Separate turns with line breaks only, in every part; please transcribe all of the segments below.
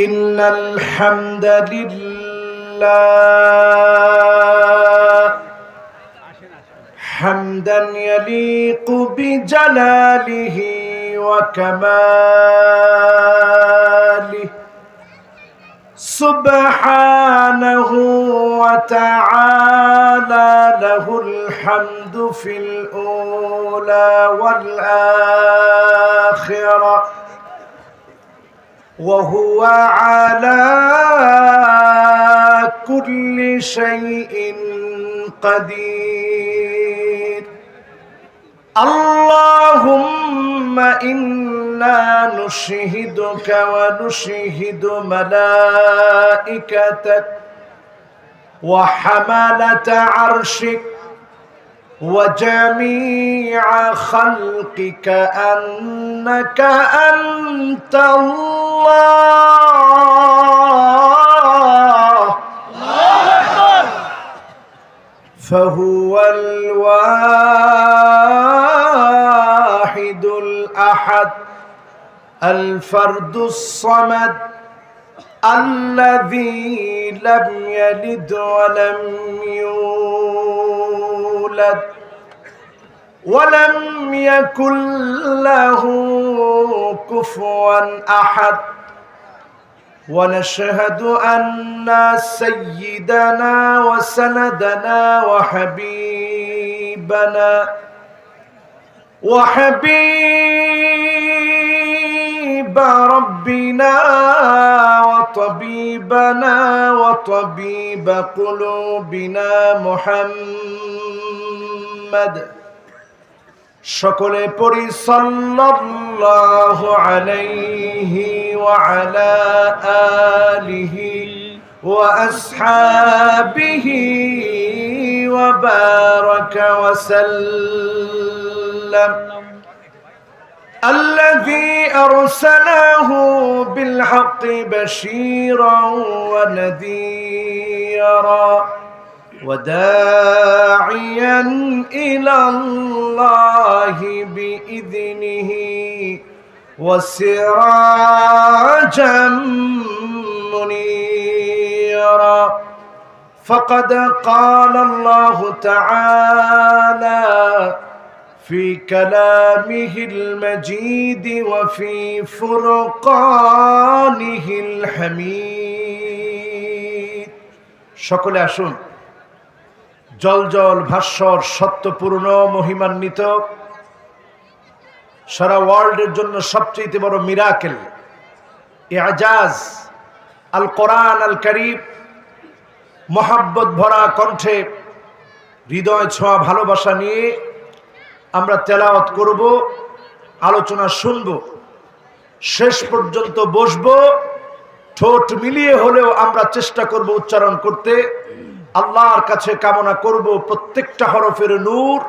إن الحمد لله حمدا يليق بجلاله وكماله سبحانه وتعالى له الحمد في الأولى والآخرة وهو على كل شيء قدير. اللهم إنا نشهدك ونشهد ملائكتك وحملة عرشك وجميع خلقك أنك أنت الله فهو الواحد الأحد الفرد الصمد الذي لم يلد ولم يولد ولم يكن له كفوا أحد. ونشهد أن سيدنا وسندنا وحبيب ربنا وطبيبنا وطبيب قلوبنا محمد সকলে পড়ি সাল্লাল্লাহু আলাইহি ওয়া আলা আলিহি ওয়া আসহাবিহি ওয়া বারাকা ওয়া সাল্লাম الذي أرسله بالحق بشيرا ونذيرا وداعيا إلى الله بإذنه وسراجا منيرا. فقد قال الله تعالى في كلامه المجيد وفي فرقانه الحميد. সকলে আসুন জল জল ভাস্বর সত্যপূর্ণ মহিমান্বিত সারা ওয়ার্ল্ডের জন্য সবচেয়ে বড় মিরাকেল ইজাজ আল কোরআন আল কারীম মহব্বত ভরা কণ্ঠে হৃদয় ছোঁয়া ভালোবাসা নিয়ে আমরা তেলাওয়াত করব, আলোচনা শুনব, শেষ পর্যন্ত বসব, ঠোঁট মিলিয়ে হলেও আমরা চেষ্টা করব উচ্চারণ করতে। আল্লাহর কাছে কামনা করব প্রত্যেকটা হরফের নূর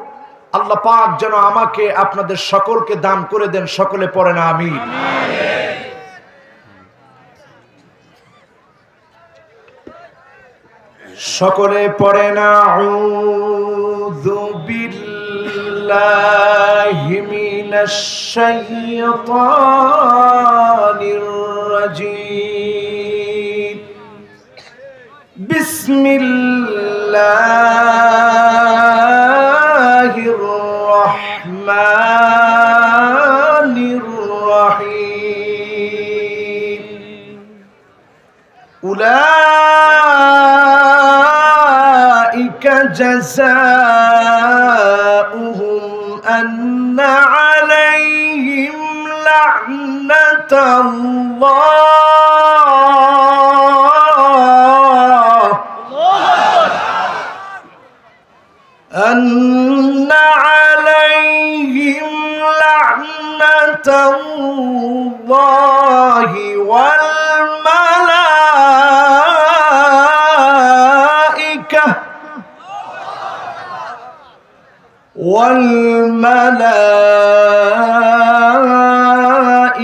আল্লাহ পাক যেন আমাকে আপনাদের সকলকে দান করে দেন। সকলে পড়েন আমিন। সকলে পড়েন আউযু বিল্লাহি মিনাশ শাইতানির রাজীম। বিসমিল্লাহির রহমানির রহিম। উলাইকা জাযাউহুম আন্না আলাইহিম লা'নাতাল্লাহ আন্না আলাইহিম লা'নাতাল্লাহি ওয়াল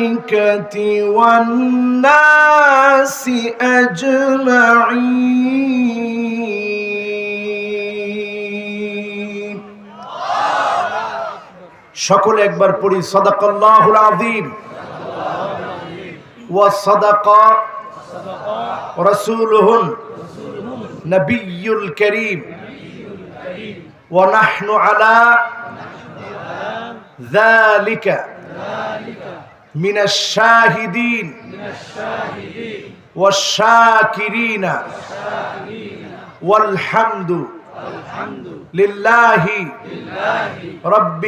والملائكة والناس أجمعين. সকলে একবার পড়ি সাদাকাল্লাহুল আযীম ওয়া সাদাকা ورسوله النبي الكريم ونحن على ذلك من الشاهدين والشاكرين والحمد لله رب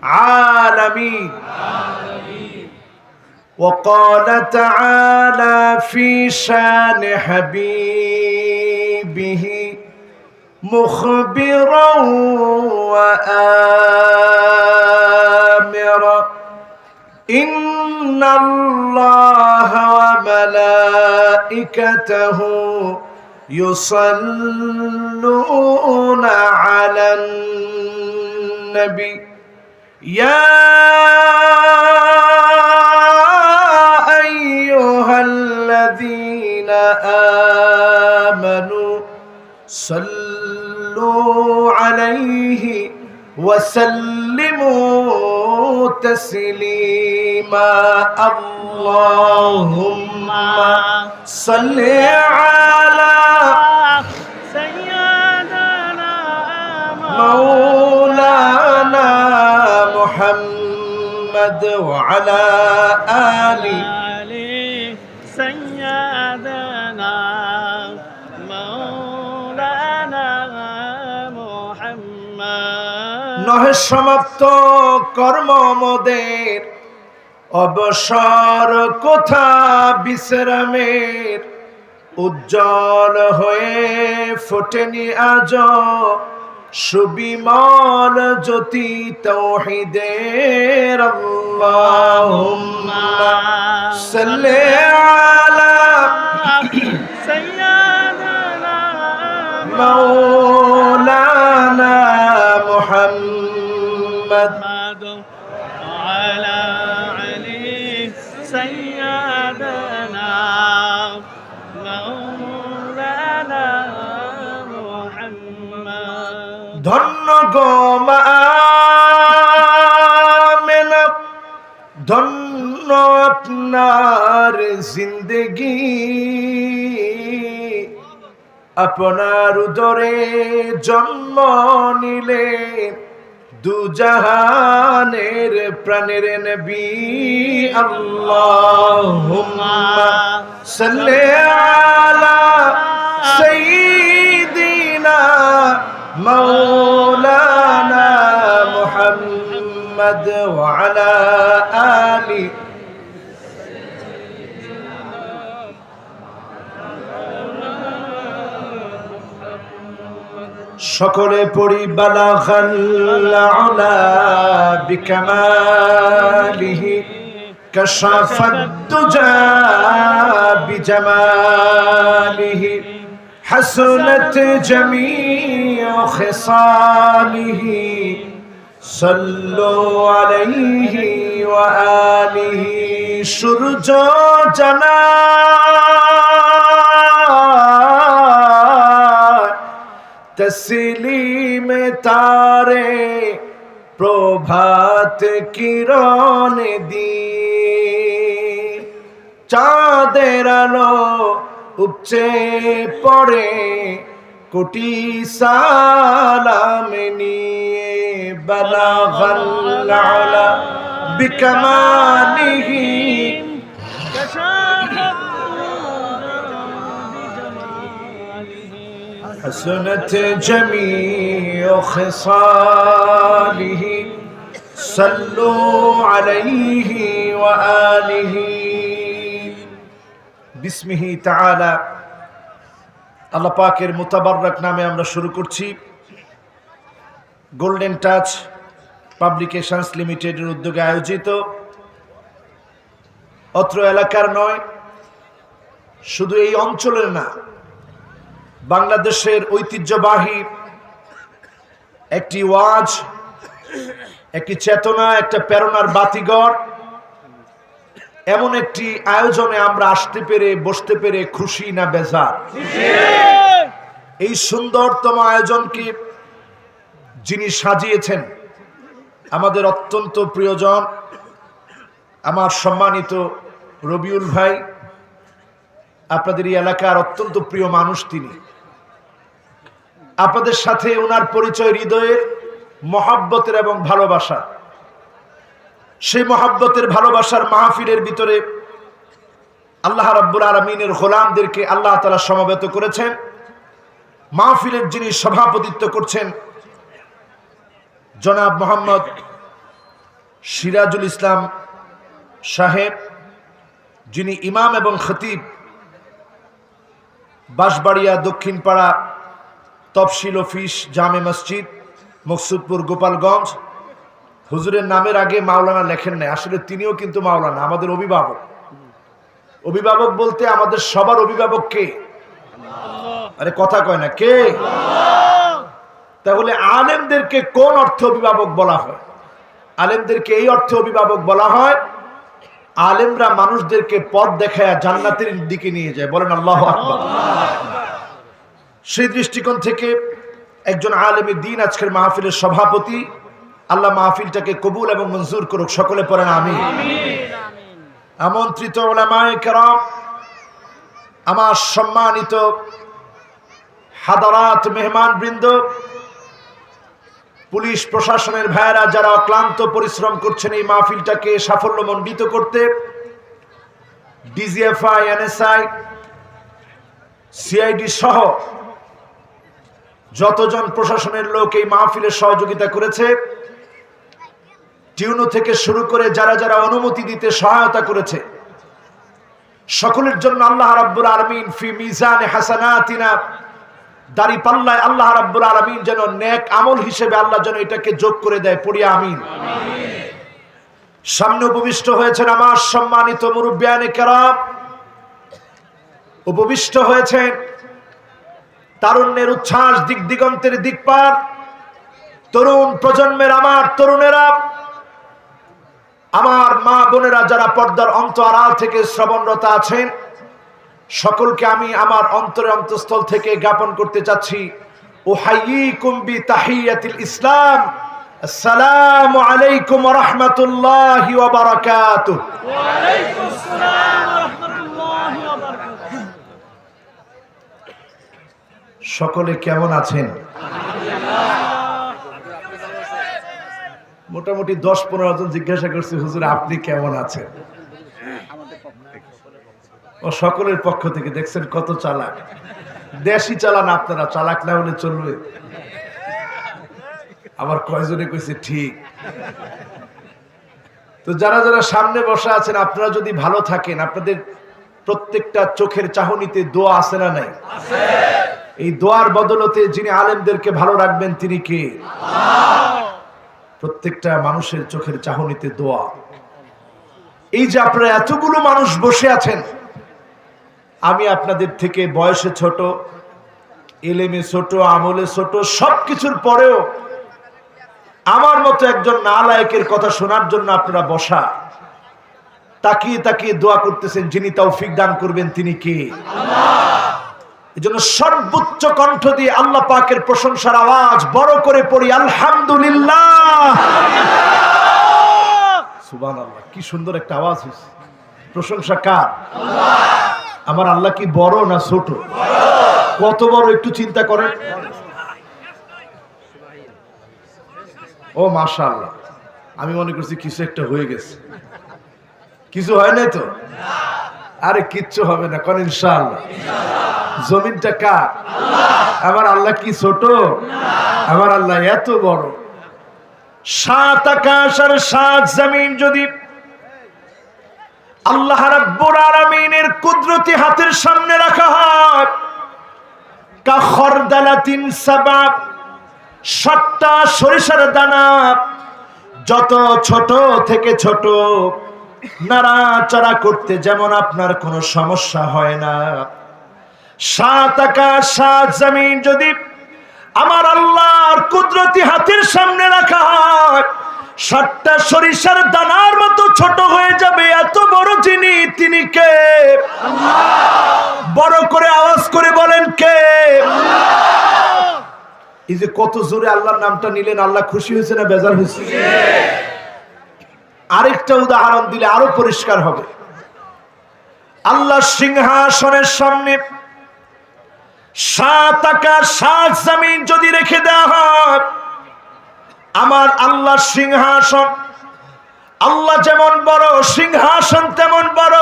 العالمين. وقال تعالى في شان حبيبه مخبرا وآمرا إن الله وملائكته يصلون على النبي يا أيها الذين آمنوا صلوا عليه وسلموا تسليما. اللهم صل على
سيدنا
مولانا محمد وعلى آله
سيدنا مولانا محمد.
নহে সমাপ্ত কর্ম মোদের, অবসর কোথা বিশ্রামের, উজ্জ্বল হয়ে ফোটেনি আজ সুবিমল জ্যোতি তাওহীদের। আল্লাহুম্মা সাল্লি আলা
سيدنا
মাওলানা মুহাম্মদ
وعلى علي سيدنا مولانا محمد.
ধন্য গো মা আমেনা, ধন্য আপনার জিন্দেগি, আপনার উদরে জন্ম নিলে দুজাহানের প্রাণের নবী। আল্লাহুম্মা সাল্লি আলা সাইয়্যিদিনা মাওলানা মুহাম্মদ ওয়া আলা আলি সকলে পড়ি বালাগাল আলা বিকামালিহি কাশাফাদ দুজা বিজামালিহি হাসনাত জামিউ খিসালিহি সাল্লু আলাইহি ওয়া আলিহি। সূর্য জানা তসলিম তারে প্রভাত কিরণ দিয়ে, চাঁদের আলো উপচে পড়ে কোটি সালাম নিয়ে। বালাগাল আলা বিকামালিহি حسنت جميع خصاله صلوا عليه وآله بسمه تعالى। আল্লাহ পাকের মুতাবারক নামে আমরা শুরু করছি। গোল্ডেন টাচ পাবলিকেশনস লিমিটেডের উদ্যোগে আয়োজিত, অত্র এলাকার নয়, শুধু এই অঞ্চলের না, বাংলাদেশের ঐতিহ্যবাহী একটি ওয়াজ, একটি চেতনা, একটা প্রেরণার বাতিঘর, এমন একটি আয়োজনে আমরা আসতে পেরে, বসতে পেরে খুশি না বেজার? এই সুন্দরতম আয়োজনকে যিনি সাজিয়েছেন, আমাদের অত্যন্ত প্রিয়জন, আমার সম্মানিত রবিউল ভাই, আপনাদের এই এলাকার অত্যন্ত প্রিয় মানুষ তিনি। আপনাদের সাথে ওনার পরিচয় হৃদয়ের মহাব্বতের এবং ভালোবাসা। সেই মহাব্বতের ভালোবাসার মাহফিলের ভিতরে আল্লাহ রাব্বুল আলামিনের গোলামদেরকে আল্লাহ তাআলা সমবেত করেছেন। মাহফিলের যিনি সভাপতিত্ব করছেন জনাব মোহাম্মদ সিরাজুল ইসলাম সাহেব, যিনি ইমাম এবং খতিব বাঁশবাড়িয়া দক্ষিণপাড়া তফসিল অফিস জামে মসজিদ মকসুদপুর গোপালগঞ্জ। হুজুরের নামের আগে মাওলানা লেখেন নাই, আসলে তিনিও কিন্তু মাওলানা, আমাদের অভিভাবক। অভিভাবক বলতে আমাদের সবার অভিভাবক কে? আরে কথা কয় না, কে? তাহলে আলেমদেরকে কোন অর্থে অভিভাবক বলা হয়? আলেমদেরকে এই অর্থে অভিভাবক বলা হয়, আলেমরা মানুষদেরকে পথ দেখায় জান্নাতের দিকে নিয়ে যায়। বলেন আল্লাহু আকবার। সেই দৃষ্টিকোণ থেকে একজন আলেমে দ্বীন আজকের মাহফিলের সভাপতি। আল্লাহ মাহফিলটাকে কবুল এবং মঞ্জুর করুক, সকলে পড়েন আমিন। আমন্ত্রিত উলামায়ে কেরাম, আমার সম্মানিত হাদারাত মেহমানবৃন্দ, পুলিশ প্রশাসনের ভাইয়েরা যারা অক্লান্ত পরিশ্রম করছেন এই মাহফিলটাকে সাফল্যমণ্ডিত করতে, ডিজিএফআই, এনএসআই, সিআইডি সহ যতজন প্রশাসনের লোক এই মাহফিলে সহযোগিতা করেছে, টিউনো থেকে শুরু করে যারা যারা অনুমতি দিতে সহায়তা করেছে, সকলের জন্য আল্লাহ রাব্বুল আলামিন ফি মিজানে হাসানাতিনা, দাড়ি পাল্লায় আল্লাহ রাব্বুল আলামিন যেন নেক আমল হিসেবে আল্লাহ যেন এটাকে যোগ করে দেয়, পড়ি আমিন। সামনে উপবিষ্ট হয়েছেন আমার সম্মানিত মুরব্বিয়ানে কেরাম, উপবিষ্ট হয়েছেন তারুণ্যের উচ্ছ্বাস, দিক দিগন্তের দিকপাল, তরুণ প্রজন্মের আমার তরুণেরা, আমার মা বোনেরা যারা পর্দার অন্তরাল থেকে শ্রবণরত আছেন, সকলকে আমি আমার অন্তরে অন্তঃস্থল থেকে জ্ঞাপন করতে চাচ্ছি, উহাইয়িকুম বিতাহিয়াতিল ইসলাম, আসসালামু আলাইকুম ওয়া রাহমাতুল্লাহি ওয়া বারাকাতুহু। ওয়া আলাইকুম আসসালাম ওয়া রাহমাতুল্লাহি ওয়া বারাকাতুহু। সকলে কেমন আছেন? মোটামুটি 10-15 জন জিজ্ঞাসা করছে, হুজুর আপনি কেমন আছেন? ও সকলের পক্ষ থেকে। দেখছেন কত চালাক, দেশি চালান আপনারা, চালাক না হলে চলবে। আবার কয়জনে কইছে ঠিক। তো যারা যারা সামনে বসা আছেন, আপনারা যদি ভালো থাকেন, আপনাদের প্রত্যেকটা চোখের চাহনিতে দোয়া আছে না নাই? এই দোয়ার বদলতে যিনি আলেমদেরকে ভালো রাখবেন তিনি কে? প্রত্যেকটা মানুষের চোখের চাহনিতে দোয়া। এই যে আপনারা এতগুলো মানুষ বসে আছেন, আমি আপনাদের থেকে বয়সে ছোট, এলেমে ছোট, আমলে ছোট, সবকিছুর পরেও আমার মতো একজন নালায়েকের কথা শোনার জন্য আপনারা বসা, তাকিয়ে তাকিয়ে দোয়া করতেছেন। যিনি তৌফিক দান করবেন তিনি কে? এজন্য সর্বোচ্চ কণ্ঠ দিয়ে আল্লাহ পাকের প্রশংসার আওয়াজ বড় করে পড়ি, আলহামদুলিল্লাহ। সুবহানাল্লাহ, কি সুন্দর একটা আওয়াজ হয়েছে। প্রশংসা কার? আমার আল্লাহ কি বড় না ছোট? কত বড় একটু চিন্তা করেন। ও মাশাআল্লাহ, আমি মনে করছি কিছু একটা হয়ে গেছে। কিছু হয় নাই তো? আরে কিচ্ছু হবে না, কোন ইনশাআল্লাহ। জমিনটা কার? আমার আল্লাহ কি ছোট? আমার আল্লাহ এত বড়। 7 আকাশ আর 7 জমিন যদি আল্লাহ রাব্বুল আলামিনের কুদরতি হাতের সামনে রাখা হয়, কা খরদালাতিন সাবাব, 7টা সরিষার দানা, যত ছোট থেকে ছোট, নাড়াচাড়া করতে যেমন আপনার কোনো সমস্যা হয় না, 7 আকাশ 7 জমিন যদি আমার আল্লাহর কুদরতি হাতের সামনে রাখা হয়, 7টা সরিষার দানার মতো ছোট হয়ে যাবে। এত বড় যিনি, তিনি কে? বড় করে আওয়াজ করে বলেন কে? এই যে কত জোরে আল্লাহর নামটা নিলেন, আল্লাহ খুশি হয়েছে না বেজার হয়েছে? আরেকটা উদাহরণ দিলে আরো পরিষ্কার হবে। আল্লাহ সিংহাসনের সামনে 7 আকাশ 7 জমিন যদি রেখে দেওয়া হয়, আমার আল্লাহ সিংহাসন, আল্লাহ যেমন বড় সিংহাসন তেমন বড়।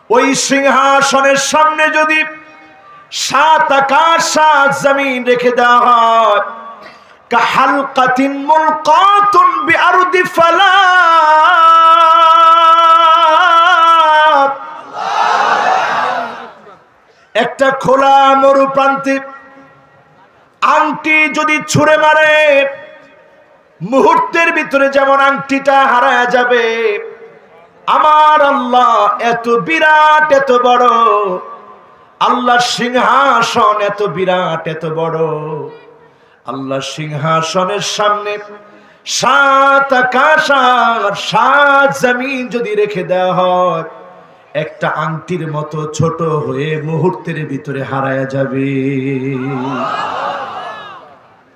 ওই সিংহাসনের সামনে যদি 7 আকাশ 7 জমিন রেখে দেওয়া হয়, কাহালকাতিন মুলকাতুন বিআরদি ফালাত, একটা খোলা মরু প্রান্তে আংটি যদি ছুঁড়ে মারে, মুহূর্তের ভিতরে যেমন আংটিটা হারায় যাবে। আমার আল্লাহ এত বিরাট, এত বড়, আল্লাহর সিংহাসন এত বিরাট, এত বড়। আল্লাহর সিংহাসনের সামনে 7 আকাশ আর 7 জমিন যদি রেখে দেওয়া হয়, একটা আংটির মতো ছোট হয়ে মুহূর্তের ভিতরে হারায় যাবে।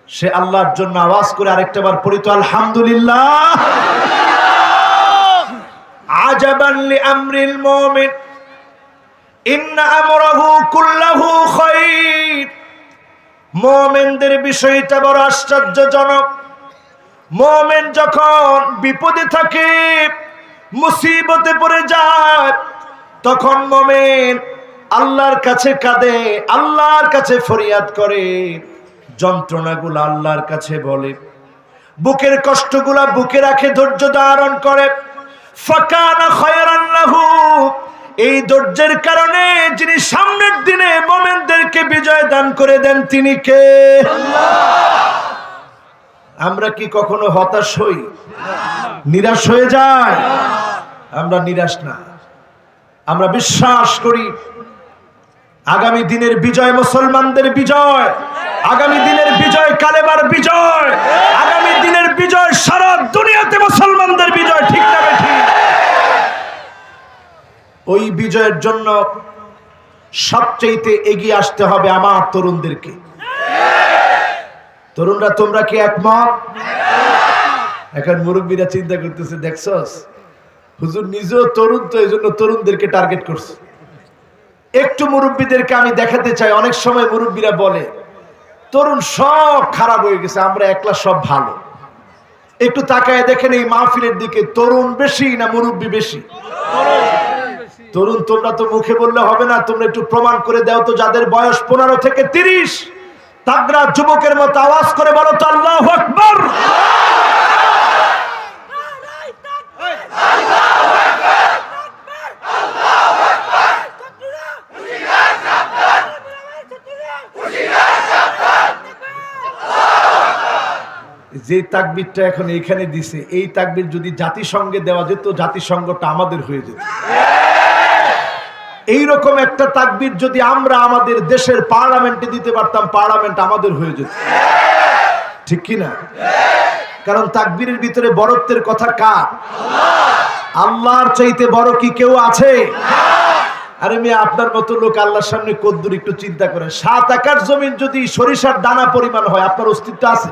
সে আল্লাহর জন্য আওয়াজ করে আরেকটা বার পড়ি তো আলহামদুলিল্লাহ। আজাবান লিআমরিল মুমিন ইন্না আমরাহু কুল্লাহু খায়র। মুমিনদের বিষয়টা বড় আশ্চর্যজনক। মুমিন যখন বিপদে থাকে, মুসিবতে পড়ে যায়, তখন মুমিন আল্লাহর কাছে কাঁদে, আল্লাহর কাছে ফরিয়াদ করে, যন্ত্রণাগুলো আল্লাহর কাছে বলে, বুকের কষ্টগুলা বুকে রাখে, ধৈর্য ধারণ করে। ফাকানা খায়রান লাহু, এই ধৈর্যের কারণে যিনি সামনের দিনে মুমিনদেরকে বিজয় দান করে দেন তিনি কে? আল্লাহ। আমরা কি কখনো হতাশ হই, নিরাশ হয়ে যায়? আমরা নিরাশ না, আমরা বিশ্বাস করি আগামী দিনের বিজয় মুসলমানদের বিজয়, আগামী দিনের বিজয় কালেমার বিজয়, আগামী দিনের বিজয় সারা দুনিয়াতে মুসলমানদের বিজয়। ঠিক না ঠিক? ওই বিজয়ের জন্য সবচেয়ে এগিয়ে আসতে হবে আমার তরুণদেরকে। তরুণরা তোমরা কি একমত? এখন মুরব্বীরা চিন্তা করতেছে, দেখছস হুজুর নিজেও তরুণ, তো এই জন্য তরুণদেরকে টার্গেট করছে। একটু মুরব্বীদেরকে আমি দেখাতে চাই। অনেক সময় মুরব্বীরা বলে তরুণ সব খারাপ হয়ে গেছে, আমরা একলা সব ভালো। একটু তাকায় দেখেন এই মাহফিলের দিকে, তরুণ বেশি না মুরব্বী বেশি? তরুণ তোমরা তো মুখে বললে হবে না, তোমরা একটু প্রমাণ করে দাও তো। যাদের বয়স 15 থেকে 30, তাগড়া যুবকের মতো আওয়াজ করে বলো তো আল্লাহু আকবার। যে তাকবীরটা এখন এখানে দিছে, এই তাকবীর যদি জাতিসংঘে দেওয়া যেত, জাতিসংঘটা আমাদের হয়ে যেত। এইরকম একটা তাকবীর যদি আমরা আমাদের দেশের পার্লামেন্টে দিতে পারতাম, পার্লামেন্ট আমাদের হয়ে যেত। ঠিক কি না? কারণ তাকবীরের ভিতরে বড়ত্বের কথা কার? আল্লাহর চাইতে বড় কি কেউ আছে? আরে মেয়ে, আপনার মতো লোক আল্লাহর সামনে কদ্দুর একটু চিন্তা করেন। 7 আকাশ জমিন যদি সরিষার দানা পরিমাণ হয়, আপনার অস্তিত্ব আছে?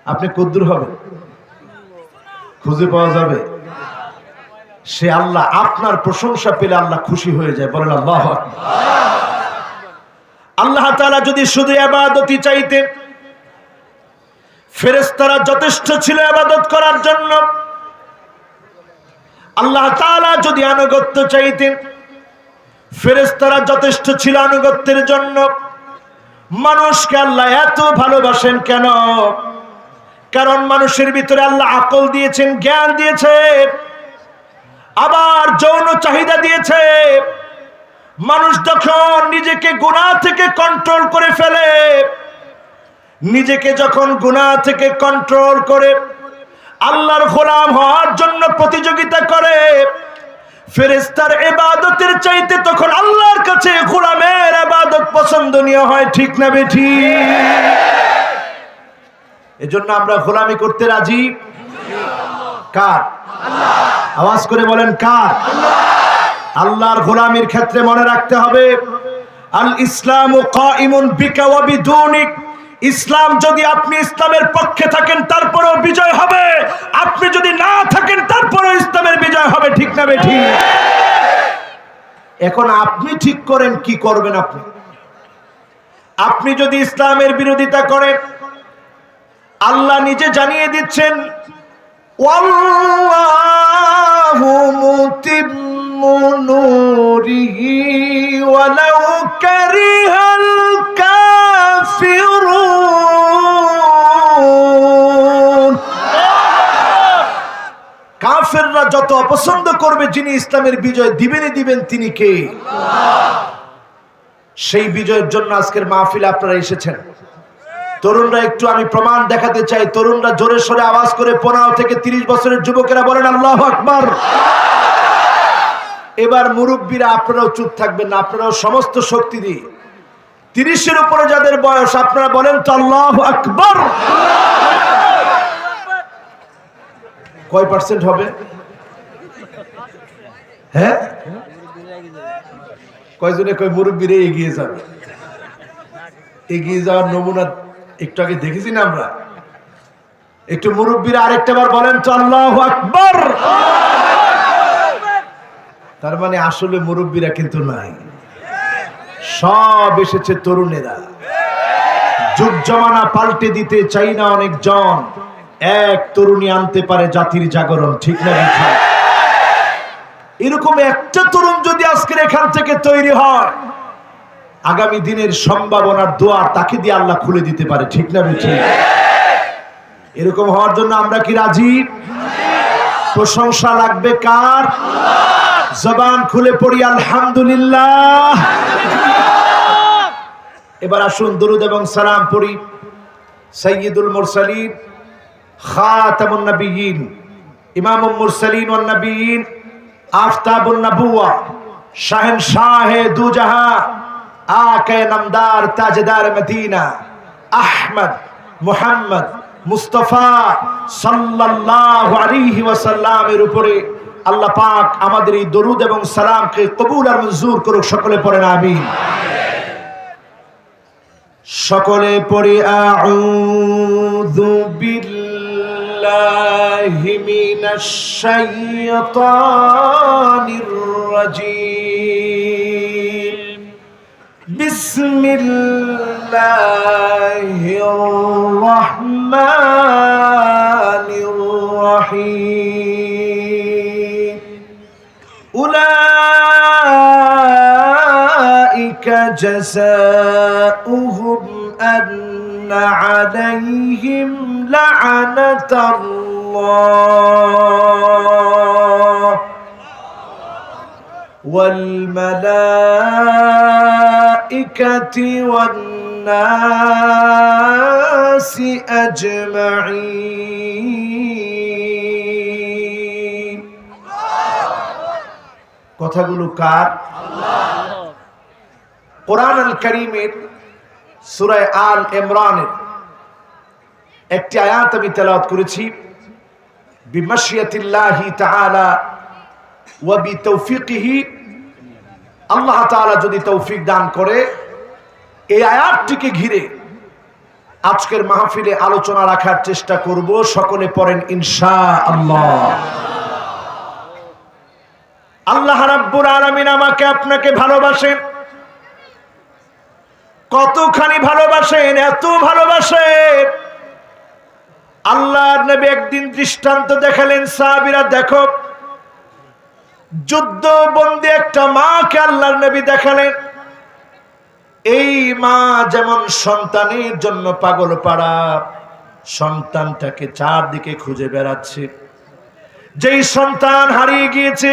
আপনি কদ্দুর হবে? খুঁজে পাওয়া যাবে? সে আল্লাহ আপনার প্রশংসা পেলে আল্লাহ খুশি হয়ে যায়। বলেন আল্লাহু আকবার। আল্লাহ তাআলা যদি শুধু ইবাদতই চাইতেন, ফেরেশতারা যথেষ্ট ছিল ইবাদত করার জন্য। আল্লাহ তাআলা যদি আনুগত্য চাইতেন, ফেরেশতারা যথেষ্ট ছিল আনুগত্যের জন্য। মানুষকে আল্লাহ এত ভালোবাসেন কেন? কারণ মানুষের ভিতরে আল্লাহ আকল দিয়েছেন, জ্ঞান দিয়েছেন, আবার যৌন চাহিদা দিয়েছে। মানুষ যখন নিজেকে গুনাহ থেকে কন্ট্রোল করে ফেলে, নিজেকে যখন গুনাহ থেকে কন্ট্রোল করে আল্লাহর গোলাম হওয়ার জন্য প্রতিযোগিতা করে, ফেরেশতার ইবাদতের চাইতে তখন আল্লাহর কাছে গোলামের ইবাদত পছন্দনীয় হয়। ঠিক না বেঠিক? এজন্য আমরা গোলামি করতে রাজি। কার? আওয়াজ করে বলেন কার? আল্লাহর গোলামির ক্ষেত্রে মনে রাখতে হবে, আল ইসলামু কাইমুন বিকা ওয়া বিদুনিক ইসলাম যদি আপনি ইসলামের পক্ষে থাকেন তারপরেও বিজয় হবে, আপনি যদি না থাকেন তারপরেও ইসলামের বিজয় হবে। ঠিক না বেঠিক? এখন আপনি ঠিক করেন কি করবেন। আপনি যদি ইসলামের বিরোধিতা করেন, আল্লাহ নিজে জানিয়ে দিচ্ছেন ওয়াল্লাহু মুতিম্মু নূরিহি ওয়ালাউ কারিহাল কাফিরুন। কাফেররা যত অপছন্দ করবে, যিনি ইসলামের বিজয় দিবেনই দিবেন তিনি কে? সেই বিজয়ের জন্য আজকের মাহফিলে আপনারা এসেছেন। তরুণরা একটু আমি প্রমাণ দেখাতে চাই। তরুণরা জোরে সোরে আওয়াজ করে 15 থেকে 30 বছরের যুবকেরা বলেন আল্লাহু আকবার। এবার মুরব্বীরা আপনারাও চুপ থাকবেন না, আপনারাও সমস্ত শক্তি দিয়ে 30-এর উপরে যাদের বয়স আপনারা বলেন তো আল্লাহু আকবার। কয় পার্সেন্ট হবে? হ্যাঁ, কয়জনে কয় মুরব্বীরা এগিয়ে যাবে। এগিয়ে যাওয়ার নমুনা একটু আগে দেখেছি না আমরা। একটু মুরব্বীরা আরেকটা বার বলেন তো আল্লাহু আকবার। তার মানে আসলে মুরব্বীরা কিন্তু নাই, সব এসেছে তরুণেরা। যুগ জমানা পাল্টে দিতে চাই না অনেকজন, এক তরুণী আনতে পারে জাতির জাগরণ। ঠিক না বেঠিক? এরকম একটা তরুণ যদি আজকের এখান থেকে তৈরি হয়, আগামী দিনের সম্ভাবনার দুয়ার তাকে দিয়ে আল্লাহ খুলে দিতে পারে। ঠিক না বেঠিক? এরকম হওয়ার জন্য আমরা কি রাজি? প্রশংসা লাগবে কার? জবান খুলে পড়ি আলহামদুলিল্লাহ। এবার আসুন দরুদ এবং সালাম পড়ি সাইয়্যিদুল মুরসালিন, খাতামুন নবিয়্যিন, ইমামুল মুরসালিন ওয়ান নবিয়্যিন, আফতাবুন নবুওয়া, শাহেনশাহে দু জাহাঁ, আকে নামদার তাজদার মদিনা, আহমদ মুহাম্মদ মুস্তাফা সাল্লাল্লাহু আলাইহি ওয়াসাল্লামের উপরে আল্লাহ পাক আমাদের এই দরুদ এবং সালামকে কবুল আর মঞ্জুর করুক। সকলে পড়েন আমিন। সকলে পড়ি আউযু বিল্লাহি মিনাশ শাইতানির রাজীম। বিসমিল্লাহির রহমানির রহিম। উলাইকা জাযাউহুম আন্না আলাইহিম লা'নাতাল্লাহ ওয়াল মালাইকাতি ওয়ান নাসি আজমাইন। কথাগুলো কার? কোরআন আল কারীমের সূরা আল ইমরানের একটি আয়াত আমি তেলাওয়াত করেছি। বিমাশিয়াতিল্লাহি তাআলা ওয়া বিতৌফিকিহি, আল্লাহ তাআলা যদি তৌফিক দান করে, এই আয়াতটিকে ঘিরে আজকের মাহফিলে আলোচনা রাখার চেষ্টা করব। সকলে পড়েন ইনশাআল্লাহ। আল্লাহ রাব্বুল আলামিন আমাকে আপনাকে ভালোবাসেন। কতখানি ভালোবাসেন? এত ভালোবাসেন, আল্লাহর নবী একদিন দৃষ্টান্ত দেখালেন। সাহাবীরা দেখো, যুদ্ধবন্দী একটা মাকে আল্লাহর নবী দেখালেন। এই মা যেমন সন্তানের জন্য পাগল পাড়া, সন্তানটাকে চারদিকে খুঁজে বেড়াচ্ছে। যেই সন্তান হারিয়ে গিয়েছে,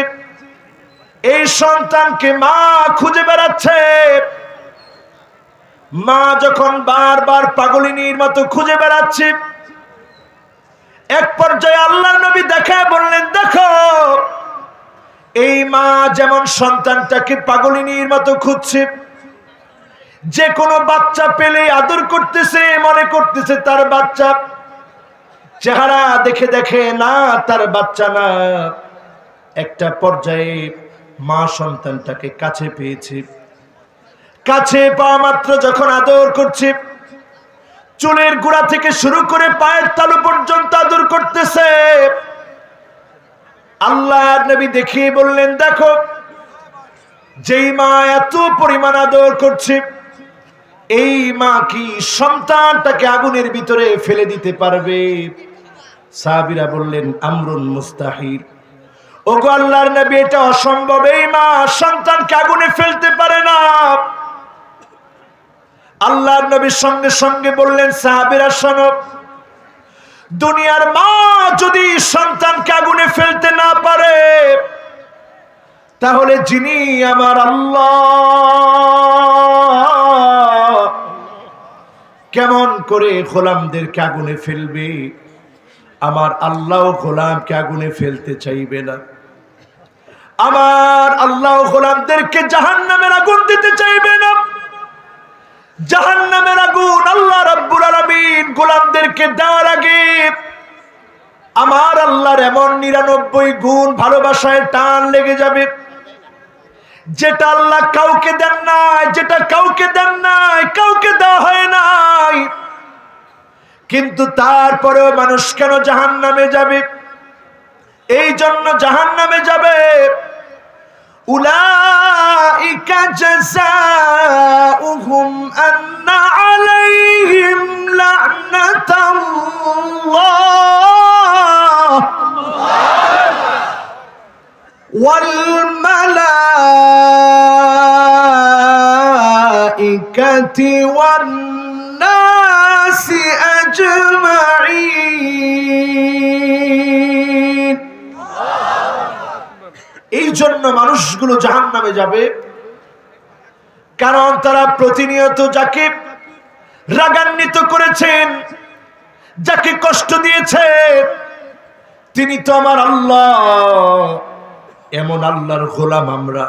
এই সন্তানকে মা খুঁজে বেড়াচ্ছে। মা যখন বারবার পাগলিনীর মতো খুঁজে বেড়াচ্ছে, এক পর্যায়ে আল্লাহর নবী দেখায় বললেন, দেখো এই মা যেমন সন্তানটাকে পাগলিনীর মতো খুঁজছে, যে কোনো বাচ্চা পেলে আদর করতেছে, মনে করতেছে তার বাচ্চা, চেহারা দেখে দেখে না তার বাচ্চা না। একটা পর্যায়ে মা সন্তানটাকে কাছে পেয়েছে। কাছে পাওয়া মাত্র যখন আদর করছে, চুলের গোড়া থেকে শুরু করে পায়ের তালু পর্যন্ত আদর করতেছে। আল্লাহ নবী দেখিয়ে বললেন, দেখো যেই মা এত পরিমাণ আদর করছে, এই মা কি সন্তানটাকে আগুনের ভিতরে ফেলে দিতে পারবে? সাহাবীরা বললেন, আমরুন মুস্তাহিল। ওগো আল্লাহর নবী, এটা অসম্ভব, এই মা সন্তানকে আগুনে ফেলতে পারে না। আল্লাহর নবীর সঙ্গে সঙ্গে বললেন, সাহাবীরা শোনো, দুনিয়ার মা যদি সন্তানকে আগুনে ফেলতে না পারে, তাহলে যিনি আমার আল্লাহ কেমন করে গোলামদেরকে আগুনে ফেলবে? আমার আল্লাহ গোলামকে আগুনে ফেলতে চাইবে না। আমার আল্লাহ গোলামদেরকে জাহান্নামের আগুন দিতে চাইবে না। জাহান্নামের আগুন আল্লাহ রাব্বুল আলামিন গোলামদেরকে দেওয়ার আগে আমার আল্লাহর এমন 99 গুণ ভালোবাসায় টান লেগে যাবে, যেটা আল্লাহ কাউকে দেন নাই, যেটা কাউকে দেন নাই, কাউকে দেওয়া হয় নাই। কিন্তু তারপরেও মানুষ কেন জাহান্নামে যাবে? এই জন্য জাহান্নামে যাবে। উলাইকা জাযাউহুম আন্না আলাইহিম লা'নাতাল্লাহ ওয়াল মালাইকাতি ওয়ান নাসি আজমাইন। এই জন্য মানুষগুলো জাহান্নামে যাবে, কারণ তারা প্রতিনিয়ত যাকে রাগান্বিত করেছেন, যাকে কষ্ট দিয়েছে, তিনি তো আমার আল্লাহ। এমন আল্লাহর গোলাম আমরা,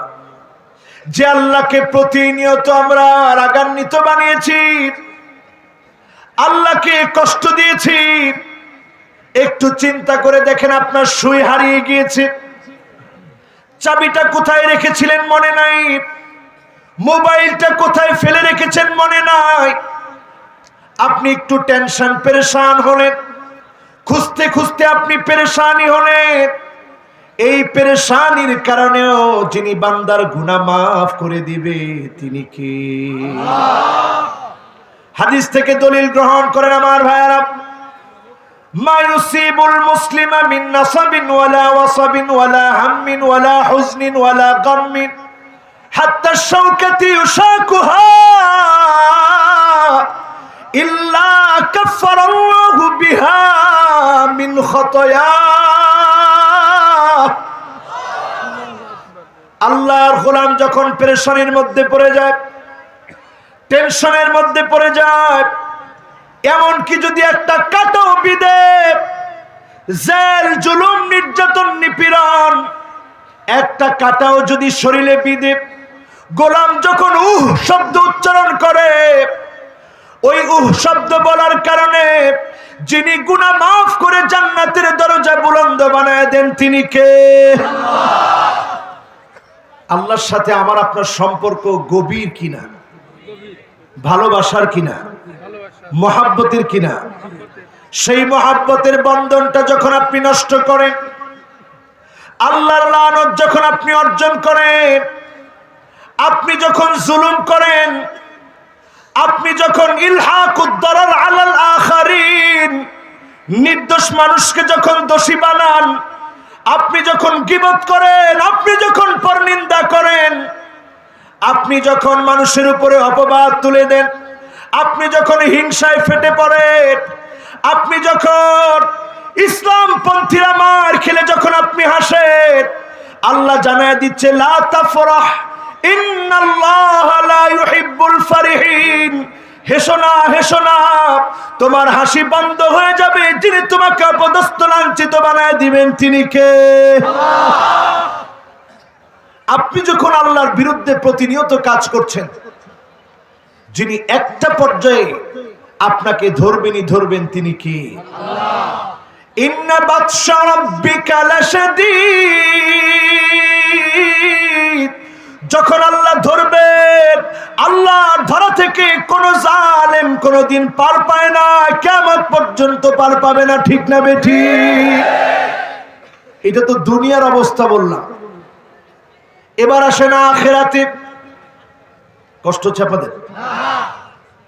যে আল্লাহকে প্রতিনিয়ত আমরা রাগান্বিত বানিয়েছি, আল্লাহকে কষ্ট দিয়েছি। একটু চিন্তা করে দেখেন, আপনার সুই হারিয়ে গিয়েছে, চাবিটা কোথায় রেখেছিলেন মনে নাই, মোবাইলটা কোথায় ফেলে রেখেছেন মনে নাই। আপনি একটু টেনশন পেরেশান হলেন, খুঁজতে খুঁজতে আপনি পেরেশানি হলেন। এই পেরেশানির কারণেও যিনি বান্দার গুনাহ মাফ করে দিবে, তিনি কে? হাদিস থেকে দলিল গ্রহণ করেন আমার ভাইয়েরা। মা ইউসিবুল মুসলিমা মিন নাসাবিন ওয়ালা ওয়াসাবিন ওয়ালা হাম্মিন ওয়ালা হুজনিন ওয়ালা গাম্মিন হাত্তা শাওকাতি ইউশাকুহা ইল্লা কাফফারাল্লাহু বিহা মিন খাতায়া। আল্লাহর গোলাম যখন পেরেশানির মধ্যে পড়ে যায়, টেনশনের মধ্যে পড়ে যায়, এমন কি যদি একটা কাটাও বিদে, জেল জুলুম নির্যাতন নিপীড়ন, একটা কাটাও যদি শরীরে বিদে, গোলাম যখন শব্দ উচ্চারণ করে, ওই শব্দ বলার কারণে যিনি গুনাহ মাফ করে জান্নাতের দরজা বুলন্দ বানায় দেন, তিনি কে? আল্লাহর সাথে আমার আপনার সম্পর্ক গভীর কিনা, ভালোবাসার কিনা, মহাব্বতের কিনা? সেই মহাব্বতের বন্ধনটা যখন আপনি নষ্ট করেন, আল্লাহর লানত যখন আপনি অর্জন করেন, আপনি যখন জুলুম করেন, আপনি যখন ইলহাকুদ দারার আলাল আখারিন, নির্দোষ মানুষকে যখন দোষী বানান, আপনি যখন গীবত করেন, আপনি যখন পরনিন্দা করেন, আপনি যখন মানুষের উপরে অপবাদ তুলে দেন, আপনি যখন হিংসায় ফেটে পড়েন, আপনি যখন ইসলাম পন্থীরা মার খেলে যখন আপনি হাসেন, আল্লাহ জানায় দিচ্ছে লা তাফরাহ ইন্নাল্লাহা লা ইউহিব্বুল ফারিহিন। হেসো না, হেসো না, তোমার হাসি বন্ধ হয়ে যাবে। যিনি তোমাকে অপদস্থ লাঞ্ছিত বানায় দিবেন, তিনি কে? আপনি যখন আল্লাহর বিরুদ্ধে প্রতিনিয়ত কাজ করছেন, যিনি একটা পর্যায়ে আপনাকে ধরবেনই ধরবেন, তিনি কে? ইন্না বাতশা রাব্বিকা লাশাদীদ। যখন আল্লাহ ধরবেন, আল্লাহর ধরা থেকে কোন জালেম কোনদিন পার পায় না, কিয়ামত পর্যন্ত পার পাবে না, ঠিক না বেঠিক? এটা তো দুনিয়ার অবস্থা বললাম। এবার আসে না আখিরাতে। কষ্ট হচ্ছে আপনাদের?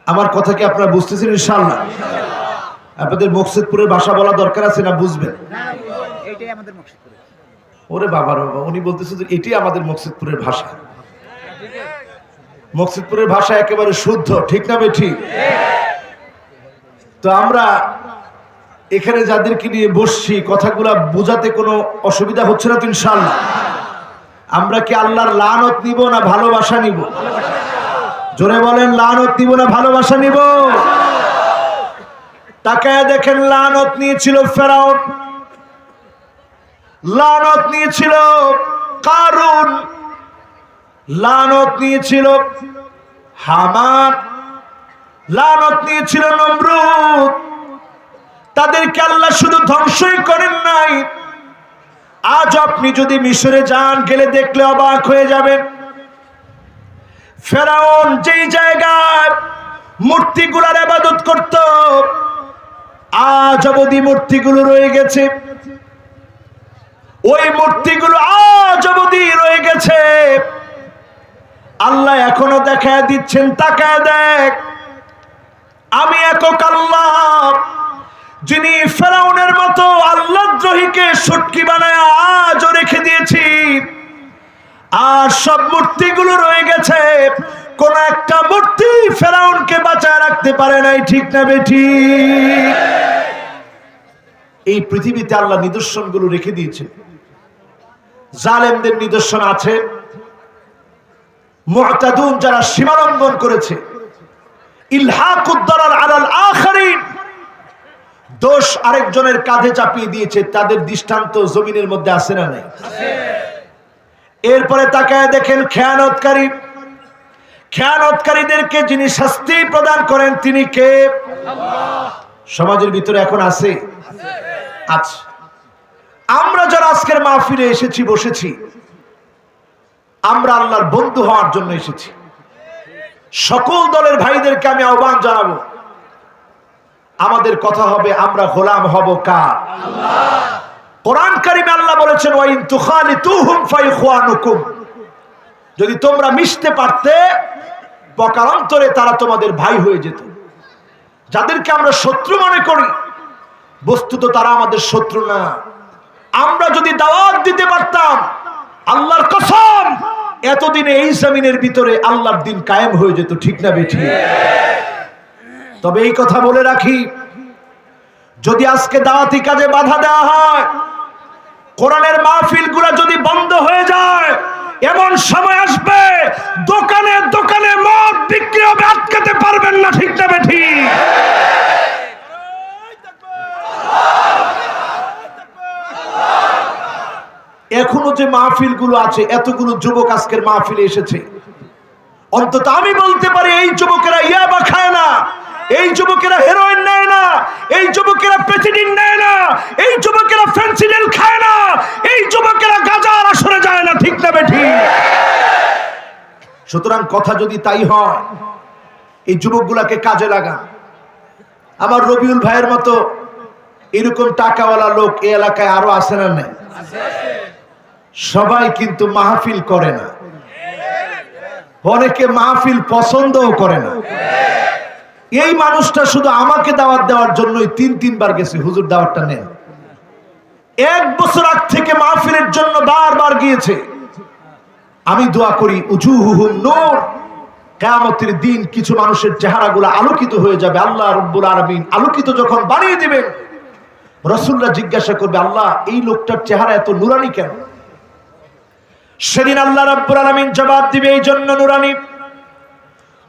আমার কথা কি আপনারা বুঝতেছেন? ইনশাআল্লাহ। আপনাদের মকসুদপুরের ভাষা বলা দরকার আছে না? বুঝবেন?
এইটাই আমাদের মকসুদপুর।
ওরে বাবার বাবা, উনি বলতেছে যে এটি আমাদের মকসুদপুরের ভাষা। মকসুদপুরের ভাষা একেবারে শুদ্ধ, ঠিক না বেঠিক? তো আমরা এখানে যাদেরকে নিয়ে বসছি কথাগুলা বোঝাতে কোনো অসুবিধা হচ্ছে না তো? ইনশাআল্লাহ। আমরা কি আল্লাহর লানত নিব না ভালোবাসা নিব? জোরে বলেন, লানত নিব না ভালোবাসা নিব? তাকায় দেখেন, লানত নিয়েছিল ফেরাউন, লানত নিয়েছিল কারুন, লানত নিয়েছিল হামান, লানত নিয়েছিল নমরুদ। তাদেরকে আল্লাহ শুধু ধ্বংসই করেন নাই, আজ আপনি যদি মিশরে যান, গেলে দেখলে অবাক হয়ে যাবেন। ফেরাউন যেই জায়গায় মূর্তিগুলার ইবাদত করত, আজ অবধি মূর্তিগুলো রয়ে গেছে। ওই মূর্তিগুলো আজ অবধি রয়ে গেছে। আল্লাহ এখনো দেখায় দিচ্ছেন, তাকায় দেখ, আমি একক আল্লাহ, যিনি ফেরাউনের মতো আল্লাহদ্রোহীকে শুটকি বানায় আজও রেখে দিয়েছি। আর সব মূর্তিগুলো রয়ে গেছে, কোন একটা মূর্তি ফেরাউনকে বাঁচায় রাখতে পারে নাই, ঠিক না বেঠিক? এই পৃথিবীতে আল্লাহ নিদর্শনগুলো রেখে দিয়েছেন। জালেমদের নিদর্শন আছে, মুআতাদুন যারা সীমালঙ্ঘন করেছে, ইলহাকুদ দারার আলাল আখারিন, দোষ আরেকজনের কাঁধে চাপিয়ে দিয়েছে, তাদের দৃষ্টান্ত জমিনের মধ্যে আছে না নাই? এরপরে তাকায় দেখেন খেয়ানতকারী, খেয়ানতকারীদেরকে যিনি শাস্তি প্রদান করেন তিনি কে? সমাজের ভিতরে এখন আছে? আচ্ছা, আমরা যারা আজকের মাহফিলে এসেছি, বসেছি, আমরা আল্লাহর বন্ধু হওয়ার জন্য এসেছি। সকল দলের ভাইদেরকে আমি আহ্বান জানাবো, আমাদের কথা হবে আমরা গোলাম হব কার? আল্লাহ। কোরআন কারিমে আল্লাহ বলেছেন, ওয়া ইন তুখালিতুহুম ফাইখওয়ানুকুম, যদি তোমরা মিশতে পারতে পকারান্তরে তারা তোমাদের ভাই হয়ে যেত। যাদেরকে আমরা শত্রু মনে করি, বস্তুত তারা আমাদের শত্রু না। আমরা যদি দাওয়াত দিতে পারতাম, আল্লাহর কসম, এতদিনে এই জমিনের ভিতরে আল্লাহর দিন কায়েম হয়ে যেত, ঠিক না বেঠিক? তবে এই কথা বলে রাখি, যদি আজকে দাওয়াতি কাজে বাধা দেওয়া হয়, কোরআনের মাহফিলগুলো যদি বন্ধ হয়ে যায়, এমন সময় আসবে দোকানে দোকানে মদ বিক্রি হবে, আটকাতে পারবেন না, ঠিক না বেঠিক? এখনো যে মাহফিলগুলো আছে, এতগুলো যুবক আজকের মাহফিলে এসেছে, অন্তত আমি বলতে পারি এই যুবকেরা ইয়াবা খায় না, এই যুবকেরা হেরোইন নেয় না, এই যুবকেরা প্রেসিডেন্ট নেয় না, এই যুবকেরা ফেন্সিডিল খায় না, এই যুবকেরা গাঁজার আসরে যায় না, ঠিক না বেঠিক? সুতরাং কথা যদি তাই হয়, এই যুবকগুলাকে কাজে লাগা। আমার রবিউল ভাইয়ের মতো এরকম টাকাওয়ালা লোক এই এলাকায় আরো আছে না? নেই? সবাই কিন্তু মাহফিল করে না, অনেকে মাহফিল পছন্দও করে না। এই মানুষটা শুধু আমাকে দাওয়াত দেওয়ার জন্যই ৩ বার গেছে, হুজুর দাওয়াতটা নেন। 1 বছর আগ থেকে মাহফিলের জন্য বারবার গিয়েছে। আমি দোয়া করি, উজুহুহুম নূর, কিয়ামতের দিন কিছু মানুষের চেহারাগুলো আলোকিত হয়ে যাবে। আল্লাহ রাব্বুল আলামিন আলোকিত যখন বানিয়ে দিবেন, রাসূলরা জিজ্ঞাসা করবে, আল্লাহ এই লোকটার চেহারা এত নুরানি কেন? সেদিন আল্লাহ রাব্বুল আলামিন জবাব দিবে, এই জন্য নুরানি,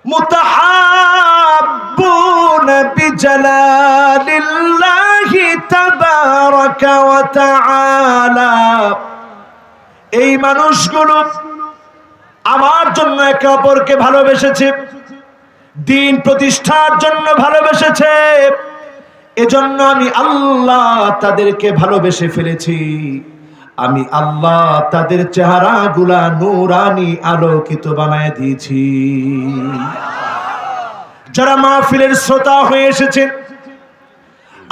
মুতাহাব্বুনা বিজালালিল্লাহি তাবারাকা ওয়া তাআলা, এই মানুষগুলো আমার জন্য একে অপরকে ভালোবেসেছে, দ্বীন প্রতিষ্ঠার জন্য ভালোবেসেছে, এজন্য আমি আল্লাহ তাদেরকে ভালোবেসে ফেলেছি। আমি আল্লাহ তাদের চেহারাগুলা নূরানি আলোকিত বানায় দিয়েছি। যারা মাহফিলের শ্রোতা হয়ে এসেছেন,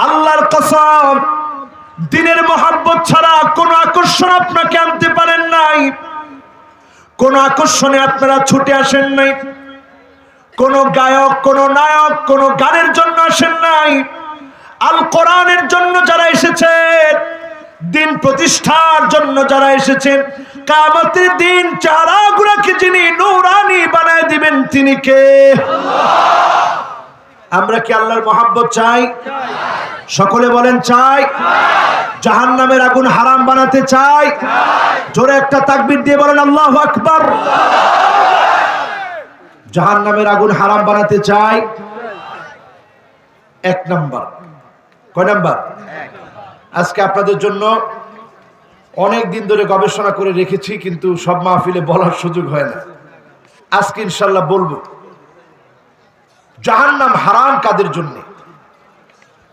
আল্লাহর কসম, দিনের মহব্বত ছাড়া কোন আকর্ষণ আপনাকে আনতে পারেন নাই, কোন আকর্ষণে আপনারা ছুটে আসেন নাই, কোন গায়ক, কোন নায়ক, কোন গানের জন্য আসেন নাই। আল কোরআনের জন্য যারা এসেছেন, দিন প্রতিষ্ঠার জন্য যারা এসেছেন, কিয়ামতের দিন চেহারাগুলোকে যিনি নূরানি বানায় দিবেন তিনি কে? আমরা কি আল্লাহর মহব্বত চাই? সকলে বলেন চাই। জাহান্নামের আগুন হারাম বানাতে চাই? জোরে একটা তাকবীর দিয়ে বলেন আল্লাহু আকবার। জাহান্নামের আগুন হারাম বানাতে চাই? এক নাম্বার। কয় নাম্বার? আজকে আপনাদের জন্য অনেক দিন ধরে গবেষণা করে রেখেছি, কিন্তু সব মাহফিলে বলার সুযোগ হয় না। আজকে ইনশাল্লাহ বলবো জাহান্নাম হারাম কাদের জন্য।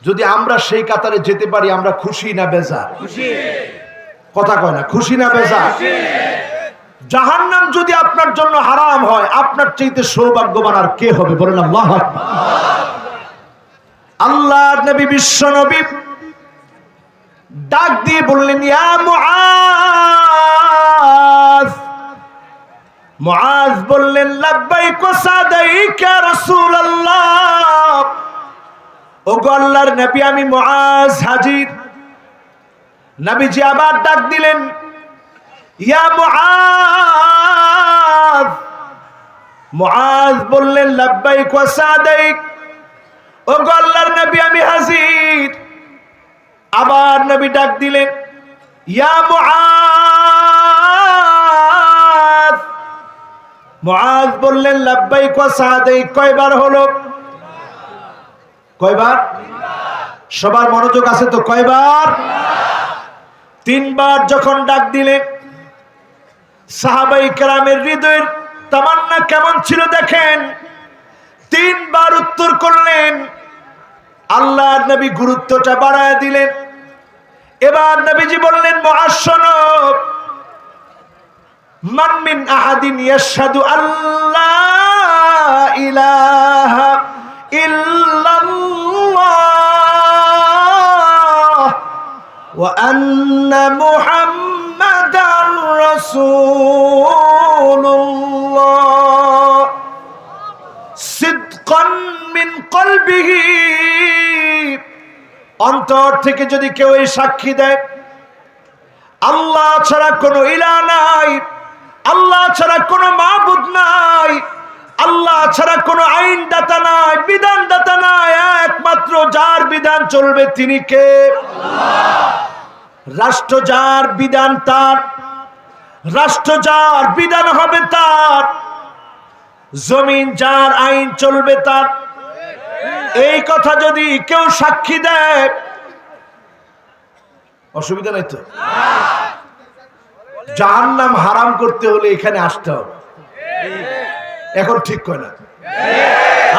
যদি আমরা সেই কাতারে যেতে পারি, আমরা খুশি না বেজার? কথা কয় না, খুশি না বেজার? জাহান্নাম যদি আপনার জন্য হারাম হয়, আপনার চাইতে সৌভাগ্যবান আর কে হবে? বলেন আল্লাহু আকবার। আল্লাহর নবী, বিশ্ব নবী ডাক দিয়ে বললেন, ইয়া মুআজ। মুআজ বললেন, লাব্বাইক ওয়া সাদাইক ইয়া রাসূলুল্লাহ। ওগো আল্লাহর নবী, আমি মুআজ হাজির। নবীজি আবার ডাক দিলেন, ইয়া মুআজ। মুআজ বললেন, লাব্বাইক ওয়া সাদাইক। ওগো আল্লাহর নবী, আমি হাজির। আবার নবী ডাক দিলেন, ইয়া মুআজ। মুআজ বললেন, লাব্বাইক ওয়া সাদাইক। কয়বার হলো? কয়বার? সবার মনোযোগ আছে তো? কয়বার? তিনবার যখন ডাক দিলেন, সাহাবায়ে কেরামের হৃদয়ের তামান্না কেমন ছিল দেখেন। তিনবার উত্তর করলেন। আল্লাহর নবী গুরুত্বটা বাড়ায় দিলেন। এবার নবীজি বললেন, মুআজ শোনো, মান মিন আহাদিন ইয়াশহাদু আল্লাহ ইলাহা ইল্লাল্লাহ ওয়া আন্না মুহাম্মাদার রাসূলুল্লাহ সিদকান মিন কলবিহি। অন্তর থেকে যদি কেউ এই সাক্ষী দেয়, আল্লাহ ছাড়া কোনো ইলাহ নাই, আল্লাহ ছাড়া কোনো মাবুদ নাই, আল্লাহ ছাড়া কোনো আইনদাতা নাই, বিধানদাতা নাই, একমাত্র যার বিধান চলবে তিনি কে? রাষ্ট্র যার বিধান তার, রাষ্ট্র যার বিধান হবে তার, জমিন যার আইন চলবে তার। এই কথা যদি কেউ সাক্ষী দেয়, অসুবিধা নাই তো? জাহান্নাম হারাম করতে হলে এখানে আসতে হবে। এখন ঠিক কয় না?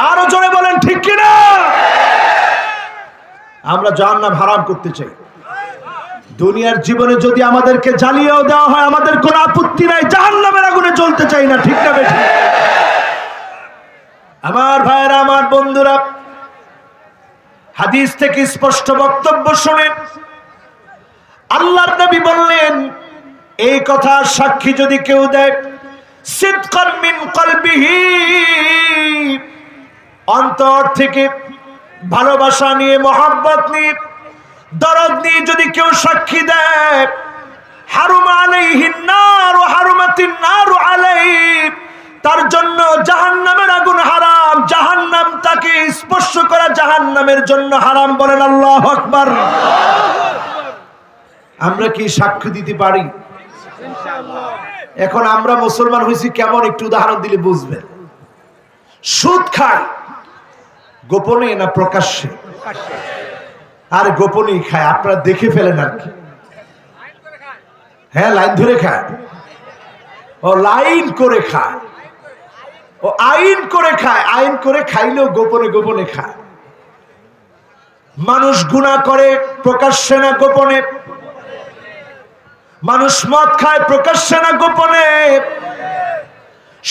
আরো জোরে বলেন ঠিক কিনা? আমরা জাহান্নাম হারাম করতে চাই। দুনিয়ার জীবনে যদি আমাদেরকে জ্বালিয়েও দেওয়া হয়, আমাদের কোনো আপত্তি নাই, জাহান্নামের আগুনে জ্বলতে চাই না। ঠিক না বেঠিক? আমার ভাইয়েরা, আমার বন্ধুরা, হাদিস থেকে স্পষ্ট বক্তব্য শুনেন। আল্লাহর নবী বললেন, এই কথা সাক্ষী যদি কেউ দেয়, সিদকান মিন কলবিহি, অন্তর থেকে ভালোবাসা নিয়ে, মহব্বত নিয়ে, দরদ নিয়ে যদি কেউ সাক্ষী দেয়, হারুমা আলাইহিন নার ওয়া হারুমাতিন নারু আলাইহি, তার জন্য জাহান্নামের আগুন হারাম, জাহান্নাম তাকে স্পর্শ করা জাহান্নামের জন্য হারাম। বলেন আল্লাহু আকবার। আমরা কি সাক্ষ্য দিতে পারি? এখন আমরা মুসলমান হয়েছি কেমন, একটু উদাহরণ দিলে বুঝবেন। সুদ খায় গোপনে না প্রকাশ্যে? আর গোপনেই খায়, আপনারা দেখে ফেলেন আর কি। হ্যাঁ, লাইন ধরে খায়। ও লাইন করে খায়, ও আইন করে খায়। আইন করে খাইলেও গোপনে গোপনে খায়। মানুষ গুনাহ করে প্রকাশ্যে না গোপনে? মানুষ মদ খায় প্রকাশ্যে না গোপনে?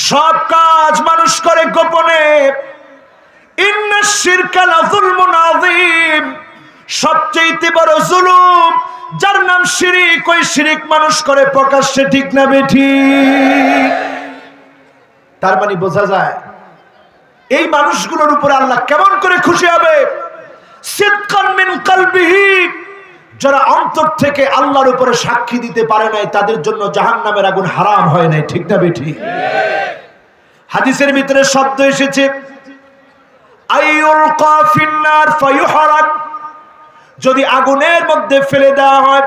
সব কাজ মানুষ করে গোপনে। ইন্নাশ শিরকা লাযুলমুন আযীম, সবচেয়ে বড় জুলুম যার নাম শিরিক, ওই শিরিক মানুষ করে প্রকাশ্যে, ঠিক না বেঠিক? তার মানে বোঝা যায় এই মানুষগুলোর উপরে আল্লাহ কেমন করে খুশি হবে। সিদকান মিন কলবিহি, যারা অন্তর থেকে আল্লাহর উপরে সাক্ষী দিতে পারে নাই তাদের জন্য জাহান্নামের আগুন হারাম হয় নাই, ঠিক না বেঠিক? হাদিসের ভিতরে শব্দ এসেছে আইয়ুলকা ফিন্নার ফায়ুহরাক, যদি আগুনের মধ্যে ফেলে দেওয়া হয়,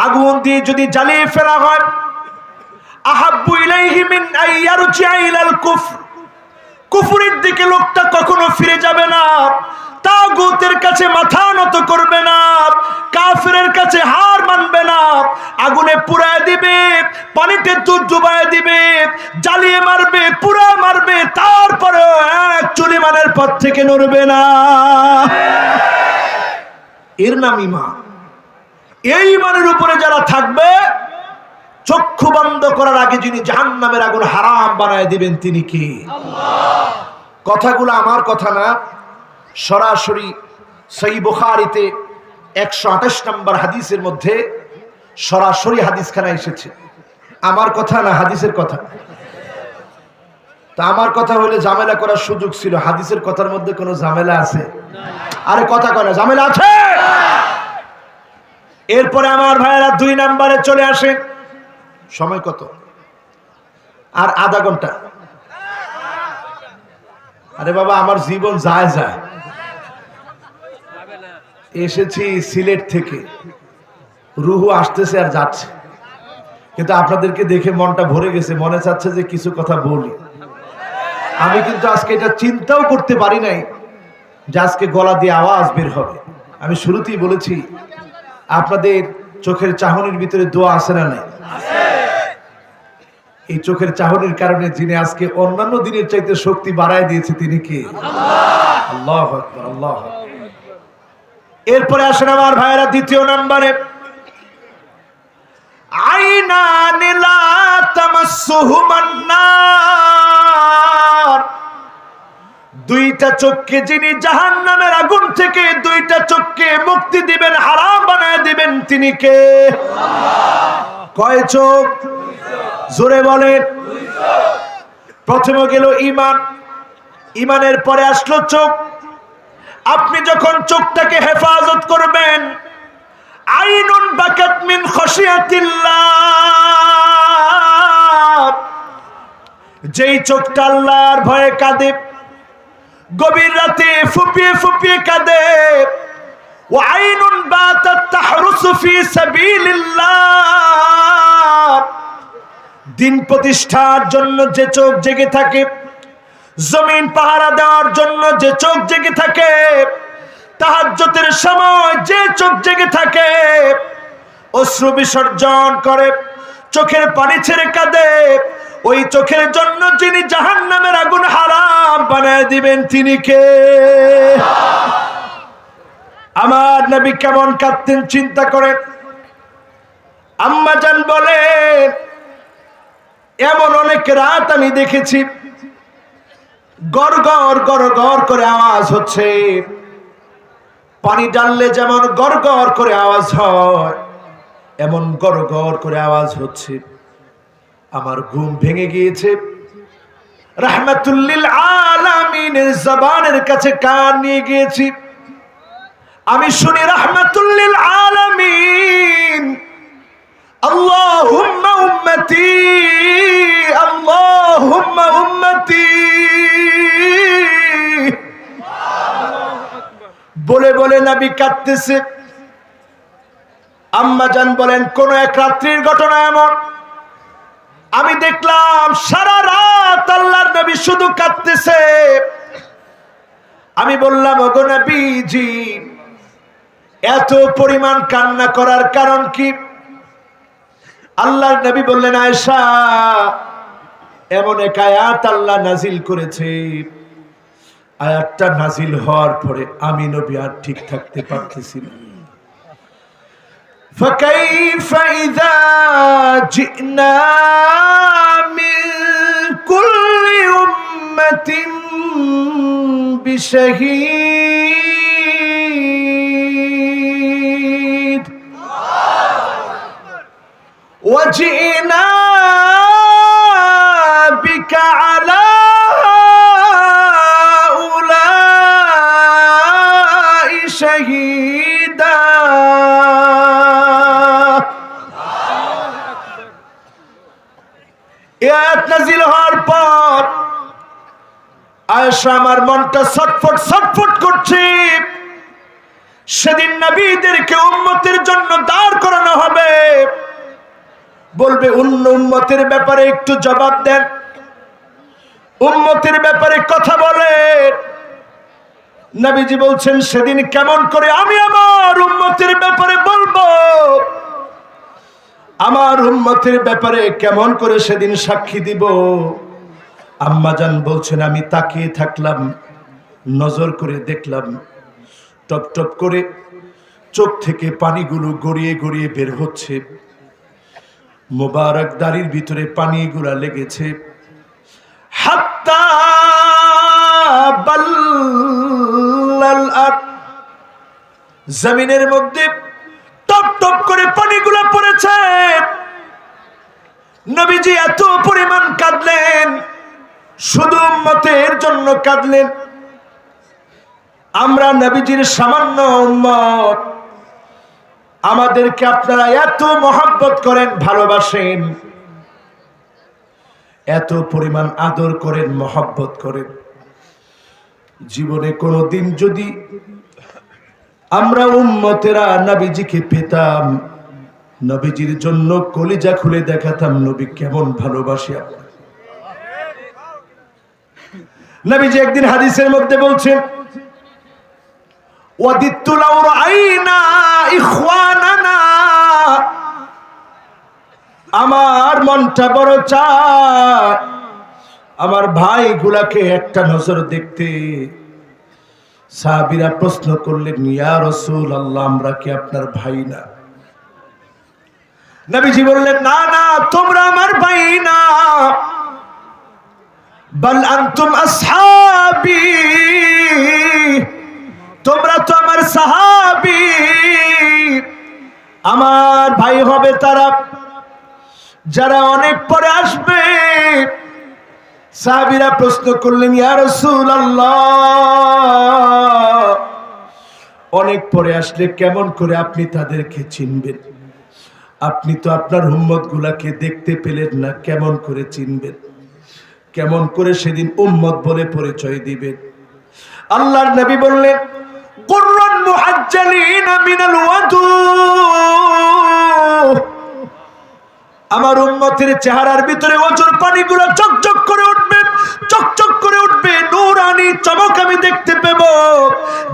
আগুন দিয়ে যদি জ্বালিয়ে ফেলা হয়, আহাব্বু ইলাইহি মিন আইয়ারজিআ ইলাল কুফর, কুফরের দিকে লোকটা কখনো ফিরে যাবে না, তাগুতের কাছে মাথা নত করবে না, কাফিরের কাছে হার মানবে না, আগুনে পুড়ায় দিবে, পানিতে দুধ ডুবায় দিবে, জ্বালিয়ে মারবে, পুড়ায় মারবে, তারপরেও এক চুলিমানের পথ থেকে নড়বে না। এর নাম ঈমান। এই ঈমানের উপরে যারা থাকবে, চক্ষু বন্ধ করার আগে যিনি জাহান্নামের আগুন হারাম বানায় দিবেন তিনি কি? আল্লাহ। কথাগুলো আমার কথা না, সরাসরি সহিহ বুখারীতে 128 নম্বর হাদিসের মধ্যে সরাসরি হাদিসখানা এসেছে। আমার কথা না, হাদিসের কথা। তা আমার কথা হলে ঝামেলা করার সুযোগ ছিল, হাদিসের কথার মধ্যে কোনো ঝামেলা আছে? আরে কথা কয় না, ঝামেলা আছে। এরপরে আমার ভাইয়েরা 2 নম্বরে চলে আসেন। সময় কত? আর আধা ঘন্টা। আরে বাবা, আমার জীবন যায় যায়। এসেছি সিলেট থেকে, রুহু আসতেছে আর যাচ্ছে, কিন্তু আপনাদেরকে দেখে মনটা ভরে গেছে, মনে চাচ্ছে যে কিছু কথা বলি। আমি কিন্তু আজকে এটা চিন্তাও করতে পারি নাই যে আজকে গলা দিয়ে আওয়াজ বের হবে। আমি শুরুতেই বলেছি আপনাদের চোখের চাহনির ভিতরে দোয়া আছে না নাই? এই চোখের চাহনির কারণে যিনি আজকে অন্যান্য দিনের চাইতে শক্তি বাড়ায় দিয়েছে তিনি কে? আল্লাহু আকবার, আল্লাহু আকবার। এরপরে আসেন আমার ভাইয়েরা 2 নম্বরে, আইনান লা তামাসসুহুমান নার, 2টা চোখকে যিনি জাহান্নামের আগুন থেকে 2টা চোখকে মুক্তি দিবেন, হারাম বানায় দিবেন তিনি কে? আল্লাহ। কয় চোখ? জোরে বলেন। প্রথমে গেল ঈমান, ঈমানের পরে আসলো চোখ। আপনি যখন চোখটাকে হেফাজত করবেন, আইনুন বাকাত মিন খাশিয়াতিল্লাহ, যেই চোখটা আল্লাহর ভয়ে কাঁদে, গভীর রাতে ফুপিয়ে ফুপিয়ে কাঁদে, ওয়া আইনুন বাতাত তাহরুসু ফি সাবিলিল্লাহ, দিন প্রতিষ্ঠার জন্য যে চোখ জেগে থাকে, জমিন পাহারা দেওয়ার জন্য যে চোখ জেগে থাকে, তাহাজ্জুদের সময় যে চোখ জেগে থাকে, অশ্রু বিসর্জন করে, চোখের পানি ছেড়ে কাঁদে, ওই চোখের জন্য যিনি জাহান্নামের আগুন হারাম বানায় দিবেন তিনি কে? আমার নবী কেমন কাঁদতেন চিন্তা করেন। আম্মা জান বলেন, এমন অনেক রাত আমি দেখেছি গড় গড় গড় গড় করে আওয়াজ হচ্ছে, পানি ডাললে যেমন গড় গড় করে আওয়াজ হয়, এমন গড় গড় করে আওয়াজ হচ্ছে। আমার ঘুম ভেঙে গিয়েছে। রাহমাতুল লিল আলামিনের জবানের কাছে কান নিয়ে গিয়েছি। আমি শুনি রাহমাতুল লিল আলামিন, আল্লাহুম্মা উম্মতি, আল্লাহুম্মা উম্মতি বলে বলে নবী কাঁদতেছে। আম্মা জান বলেন, কোন এক রাত্রির ঘটনা এমন, আমি দেখলাম সারা রাত আল্লাহর নবী শুধু কাঁদতেছে। আমি বললাম, ওগো নবীজি, এত পরিমাণ কান্না করার কারণ কি? আল্লাহর নবী বললেন, আয়েশা, এমন এক আয়াত আল্লাহ নাজিল করেছে, আয়াতটা নাজিল হওয়ার পরে আমি নবী আর ঠিক থাকতে পারতেছি না। فكيف إذا جئنا من كل أمة بشهيد وجئنا بك على هؤلاء شهيدا আয়াত নাযিল হওয়ার পর আয়েশা আমার মনটা ছটফট ছটফট করছে। সেদিন নবীদেরকে উম্মতের জন্য দাঁড় করানো হবে, বলবে অন্য উম্মতের ব্যাপারে একটু জবাব দেন, উম্মতের ব্যাপারে কথা বলেন। নবীজি বলছেন সেদিন কেমন করে আমি আমার উম্মতের ব্যাপারে বলবো, আমার উম্মতের ব্যাপারে কেমন করে সেদিন সাক্ষী দিব। আম্মাজান বলছেন আমি তাকিয়ে থাকলাম, নজর করে দেখলাম টপ টপ করে চোখ থেকে পানিগুলো গড়িয়ে গড়িয়ে বের হচ্ছে, মোবারক দাড়ির ভিতরে পানিগুলা লেগেছে। হাত্তা বাল্লাল আরদ, জমিনের মধ্যে টপ টপ করে পানিগুলা পড়েছে। নবীজি এত পরিমাণ কাঁদলেন, শুধু উম্মতের জন্য কাঁদলেন। আমরা নবীজির সামান্য উম্মত, আমাদেরকে আপনারা এত মহব্বত করেন, ভালোবাসেন, এত পরিমাণ আদর করেন, মহব্বত করেন। জীবনে কোনোদিন যদি আমরা উম্মতেরা নবীজিকে পেতাম, নবীজির জন্য কলিজা খুলে দেখাতাম নবী কেমন ভালোবাসি আপনার। নবীজি একদিন হাদিসের মধ্যে বলছেন ওয়াদিতু লাউ রাআইনা ইখওয়ানানা, আমার মনটা বড় চায় আমার ভাইগুলাকে একটা নজর দেখতে। সাহাবীরা প্রশ্ন করলেন ইয়া রাসূলুল্লাহ আমরা কি আপনার ভাই না? নবীজি বললেন না না, তোমরা আমার ভাই না, বাল আনতুম আসহাবী, তোমরা তো আমার সাহাবী। আমার ভাই হবে তারা যারা অনেক পরে আসবে। সাহাবীরা প্রশ্ন করলেন ইয়া রাসূলুল্লাহ অনেক পরে আসলে কেমন করে আপনি তাদেরকে চিনবেন? আপনি তো আপনার উম্মত গুলাকে দেখতে পেলেন না, কেমন করে চিনবেন? কেমন করে সেদিন উম্মত বলে পরিচয় দিবেন? আল্লাহর নবী বললেন কুররান মুআজ্জালিনা মিনাল ওয়াদু, আমার উম্মতের চেহারার ভিতরে ওজোর পানিগুলো চকচক করে উঠবে, চকচক করে উঠবে, নূরানি চমক আমি দেখতে পাব।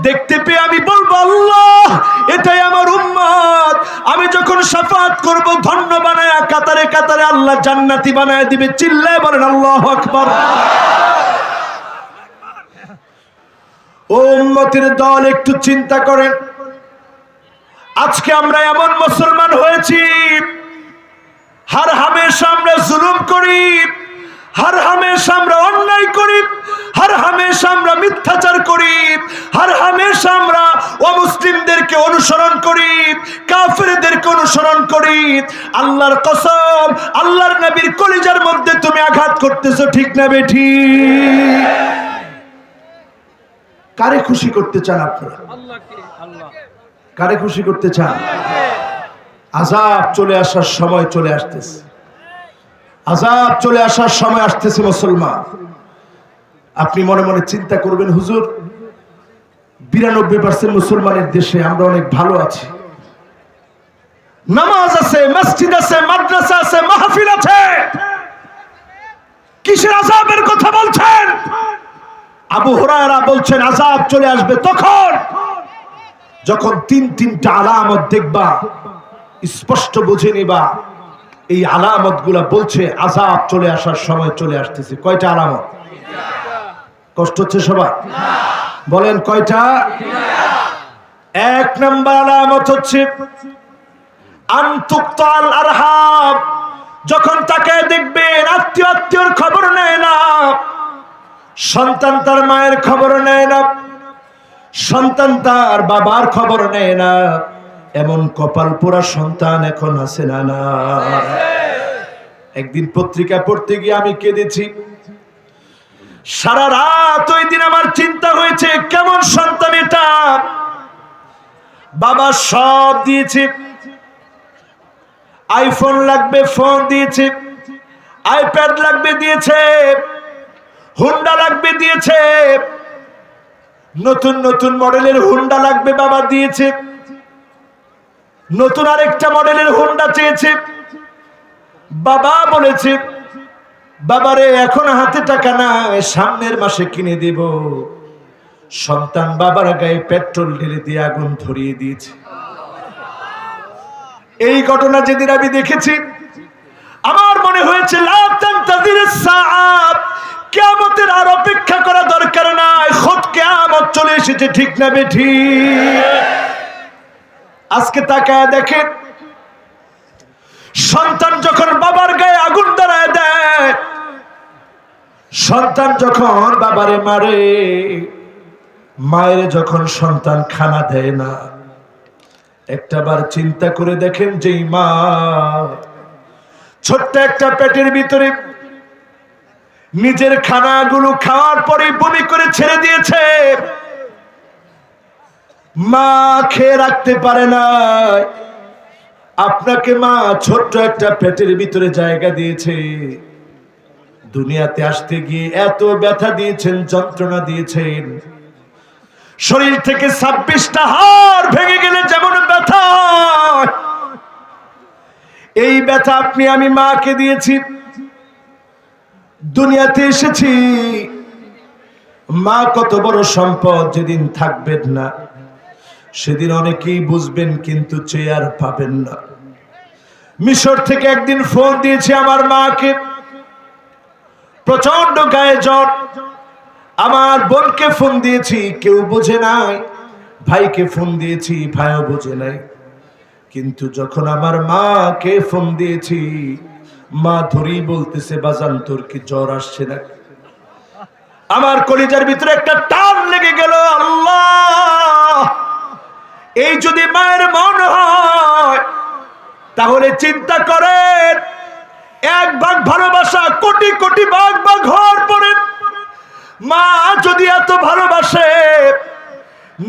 দেখতে পেয়ে আমি বলবো আল্লাহ এটাই আমার উম্মত। আমি যখন শাফাত করব ধন্য বানায় কাতারে কাতারে আল্লাহ জান্নাতি বানায় দিবে। চিল্লায় বলেন আল্লাহু আকবার। ও উম্মতের দল, একটু চিন্তা করেন, আজকে আমরা এমন মুসলমান হয়েছি, हर हमेशा আমরা জুলুম করি, हर हमेशा আমরা অন্যায় করি, हर हमेशा আমরা মিথ্যাচার করি, हर हमेशा আমরা অমুসলিমদেরকে অনুসরণ করি, কাফেরদেরকে অনুসরণ করি। আল্লাহর কসম, আল্লাহর নবীর কলিজার মধ্যে তুমি আঘাত করতেছো, ঠিক না বেঠিক? কারে খুশি করতে চান আপনারা?
আল্লাহকে। আল্লাহ
কারে খুশি করতে চান? আযাব চলে আসার সময় চলে আসতেছে, আযাব চলে আসার সময় আসতেছে মুসলমান। আপনি মনে মনে চিন্তা করবেন হুজুর 92% মুসলমানের দেশে আমরা অনেক ভালো আছি, নামাজ আছে, মসজিদ আছে, মাদ্রাসা আছে, মাহফিল আছে, কিসের আযাবের কথা বলছেন? আবু হুরায়রা বলছেন আযাব চলে আসবে তখন যখন তিনটা আলামত দেখবা, স্পষ্ট বুঝে নিবা। এই আলামত গুলা বলছে আযাব চলে আসার সময় চলে আসতেছে। কয়টা আলামত? কষ্ট হচ্ছে সবার? বলেন কয়টা? এক নম্বর আলামত হচ্ছে আন তুকতাল আরহাম, যখন তাকে দেখবেন আত্মীয়র খবর নেয় না, সন্তান তার মায়ের খবর নেয় না, সন্তান তার বাবার খবর নেয় না, এমন কপাল পোড়া সন্তান এখন আছে না? না। একদিন পত্রিকা পড়তে গিয়ে আমি কেঁদেছি। সারা রাত ওই দিন আমার চিন্তা হয়েছে কেমন সন্তান এটা। বাবা সব দিয়েছে, আইফোন লাগবে ফোন দিয়েছে, আইপ্যাড লাগবে দিয়েছে, হুন্ডা লাগবে দিয়েছে, নতুন নতুন মডেলের হুন্ডা লাগবে বাবা দিয়েছে, নতুন আরেকটা মডেলের হুন্ডা চেয়েছে। বাবা বলেছে, বাবারে এখন হাতে টাকা নাই, সামনের মাসে কিনে দেব। সন্তান বাবার গায়ে পেট্রোল ঢেলে দিয়ে আগুন ধরিয়ে দিয়েছে। এই ঘটনা যেদিন আমি দেখেছি আমার মনে হয়েছে কিয়ামতের আর অপেক্ষা করা দরকার নাই, খুদ কিয়ামত চলে এসেছে, ঠিক না বেঠিক? আজকে তাকায় দেখেন, সন্তান যখন বাবার গায়ে আগুন ধরায় দেয়, সন্তান যখন বাবারে মারে, মায়ের যখন সন্তান খানা দেয় না, একটাবার চিন্তা করে দেখেন যেই মা ছোট্ট একটা পেটের ভিতরে নিজের খানাগুলো খাওয়ার পরে বমি করে ছেড়ে দিয়েছে, মা খেয়ে রাখতে পারে না। আপনাকে মা ছোট্ট একটা পেটের ভিতরে জায়গা দিয়েছে, দুনিয়াতে আসতে গিয়ে এত ব্যথা দিয়েছেন, যন্ত্রণা দিয়েছেন, শরীর থেকে 26টা হাড় ভেঙে গেলে যেমন ব্যথা, এই ব্যথা আপনি আমি মাকে দিয়েছি। দুনিয়াতে এসেছি, মা কত বড় সম্পদ, যেদিন থাকবেন না সেদিন অনেকেই বুঝবেন, কিন্তু চেয়ার পাবেন না। মিশর থেকে একদিন ফোন দিয়েছি আমার মাকে, প্রচন্ড গায়ে জ্বর। আমার বোনকে ফোন দিয়েছি, কেউ বোঝে নাই, ভাইকে ফোন দিয়েছি, ভাইও বোঝে নাই। কিন্তু যখন আমার মাকে ফোন দিয়েছি, মা ধরেই বলতেছে, বাজান তোর কি জ্বর আসছে না? আমার কলিজার ভিতরে একটা টান লেগে গেল। আল্লাহ, এই যদি মায়ের মন হয় তাহলে চিন্তা করেন, 1 ভাগ ভালোবাসা কোটি কোটি ভাগ ভাগ হওয়ার পরে মা যদি এত ভালোবাসে,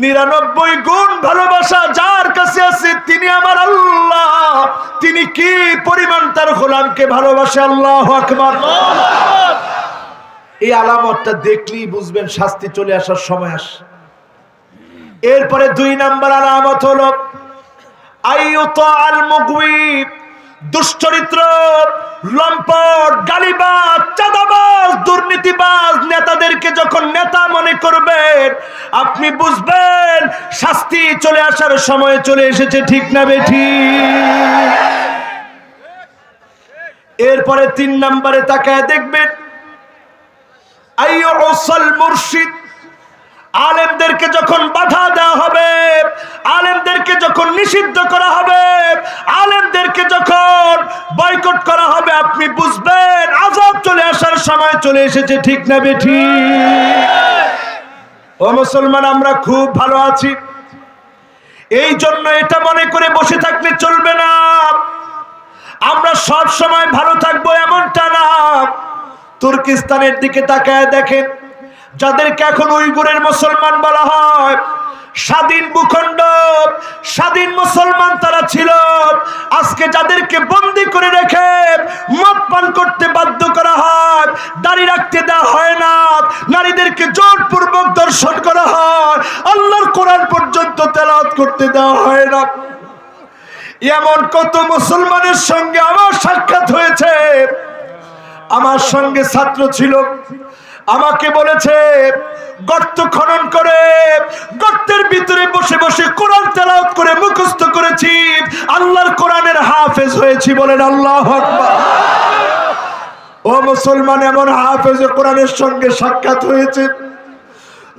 99 গুণ ভালোবাসা যার কাছে আছে তিনি আমার আল্লাহ, তিনি কি পরিমাণ তার গোলামকে ভালোবাসে। আল্লাহু আকবার। এই আলামতটা দেখলেই বুঝবেন শাস্তি চলে আসার সময় আসে। এরপরে 2 নাম্বার আলামত হলো আইয়ুতাল মুগওয়ি, দুশ্চরিত্র, লম্পট, গালিবাজ, চাঁদাবাজ, দুর্নীতিবাজ নেতাদেরকে যখন নেতা মনে করবেন, আপনি বুঝবেন শাস্তি চলে আসার সময় চলে এসেছে, ঠিক না বেঠিক? এরপরে 3 নম্বরে তাকায় দেখবেন আইয়ুসাল মুরশিদ, আলেমদেরকে যখন বাধা দেওয়া হবে, আলেমদেরকে যখন নিষিদ্ধ করা হবে, আলেমদেরকে যখন বয়কট করা হবে, আপনি বুঝবেন আযাব চলে আসার সময় চলে এসেছে, ঠিক না বেঠিক? ও মুসলমান, আমরা খুব ভালো আছি, এই জন্য এটা মনে করে বসে থাকলে চলবে না। আমরা সব সময় ভালো থাকবো এমনটা না। তুর্কিস্তানের দিকে তাকায় দেখেন, যাদেরকে এখন উইগুরের মুসলমান বলা হয়, স্বাধীন ভূখণ্ড, স্বাধীন মুসলমান তারা ছিল। আজকে যাদেরকে বন্দী করে রেখে মদ পান করতে বাধ্য করা হয়, দাড়ি রাখতে দেওয়া হয় না, নারীদেরকে জোরপূর্বক দর্শন করা হয়, আল্লাহর কোরআন পর্যন্ত তেলাওয়াত করতে দেওয়া হয় না। এমন কত মুসলমানের সঙ্গে আমার সাক্ষাৎ হয়েছে। আমার সঙ্গে ছাত্র ছিল, আমাকে বলেছে গর্ত খনন করে গর্তের ভিতরে বসে বসে কোরআন তেলাওয়াত করে মুখস্থ করেছি, আল্লাহর কোরআনের হাফেজ হয়েছি। বলেন আল্লাহু আকবার। ও মুসলমান, এমন হাফেজ কোরআনের সঙ্গে সাক্ষাৎ হয়েছে,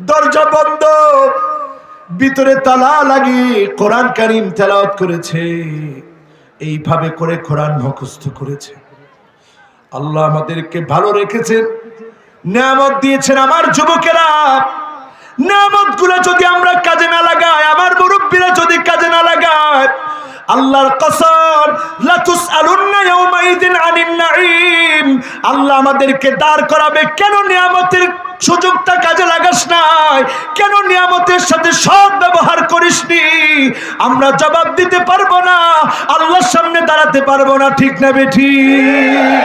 দরজা বন্ধ, ভিতরে তালা লাগিয়ে কোরআন কারীম তেলাওয়াত করেছে। এইভাবে করে কোরআন মুখস্থ করেছে। আল্লাহ আমাদেরকে ভালো রেখেছেন, নিয়ামত দিয়েছেন। আমার যুবকেরা, নিয়ামত গুলো যদি আমরা কাজে না লাগাই, আমার মুরব্বীরা যদি কাজে না লাগায়, আল্লাহর কসম লা তুসআলুন্না ইয়াওমাইদিন আনিন নাঈম, আল্লাহ আমাদেরকে দাঁড় করাবে, কেন নিয়ামতের সুযোগটা কাজে লাগাস নাই, কেন নিয়ামতের সাথে সৎ ব্যবহার করিসনি। আমরা জবাব দিতে পারবো না, আল্লাহর সামনে দাঁড়াতে পারবো না, ঠিক না বেঠিক?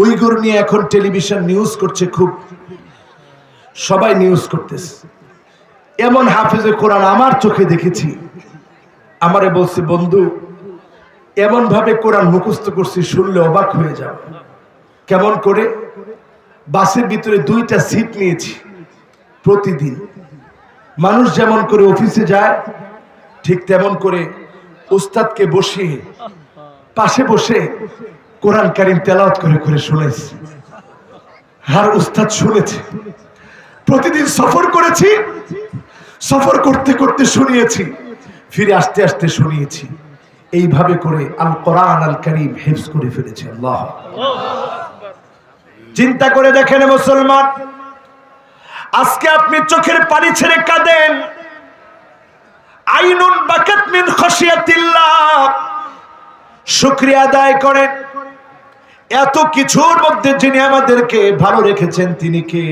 উইগুর নিয়ে এখন টেলিভিশন নিউজ করছে, খুব সবাই নিউজ করতেছে। এমন হাফেজে কোরআন আমার চোখে দেখেছি, আমারে বলছে, বন্ধু এমন ভাবে কোরআন মুখস্থ করছি, শুনলে অবাক হয়ে যাও। কেমন করে? বাসের ভিতরে 2টা সিট নিয়েছি। প্রতিদিন মানুষ যেমন করে অফিসে যায়, ঠিক তেমন করে উস্তাদকে বসিয়ে পাশে বসে কোরআন কারীম তেলাওয়াত করে করে শুনেছি, আর উস্তাদ শুনেছে। প্রতিদিন সফর করেছি, সফর করতে করতে শুনিয়েছি, ফিরে আসতে আসতে শুনিয়েছি। এইভাবে করে আল কোরআন আল কারীম হিফজ করে ফেলেছে। আল্লাহ, চিন্তা করে দেখেন মুসলমান, আজকে আপনি চোখের পানি ছেড়ে কাঁদেন, আইনুন বাকাত মিন খাশিয়াতিল্লাহ, শুকরিয়া আদায় করেন। এত কিছুর মধ্যে যিনি আমাদেরকে ভালো রেখেছেন তিনি কে?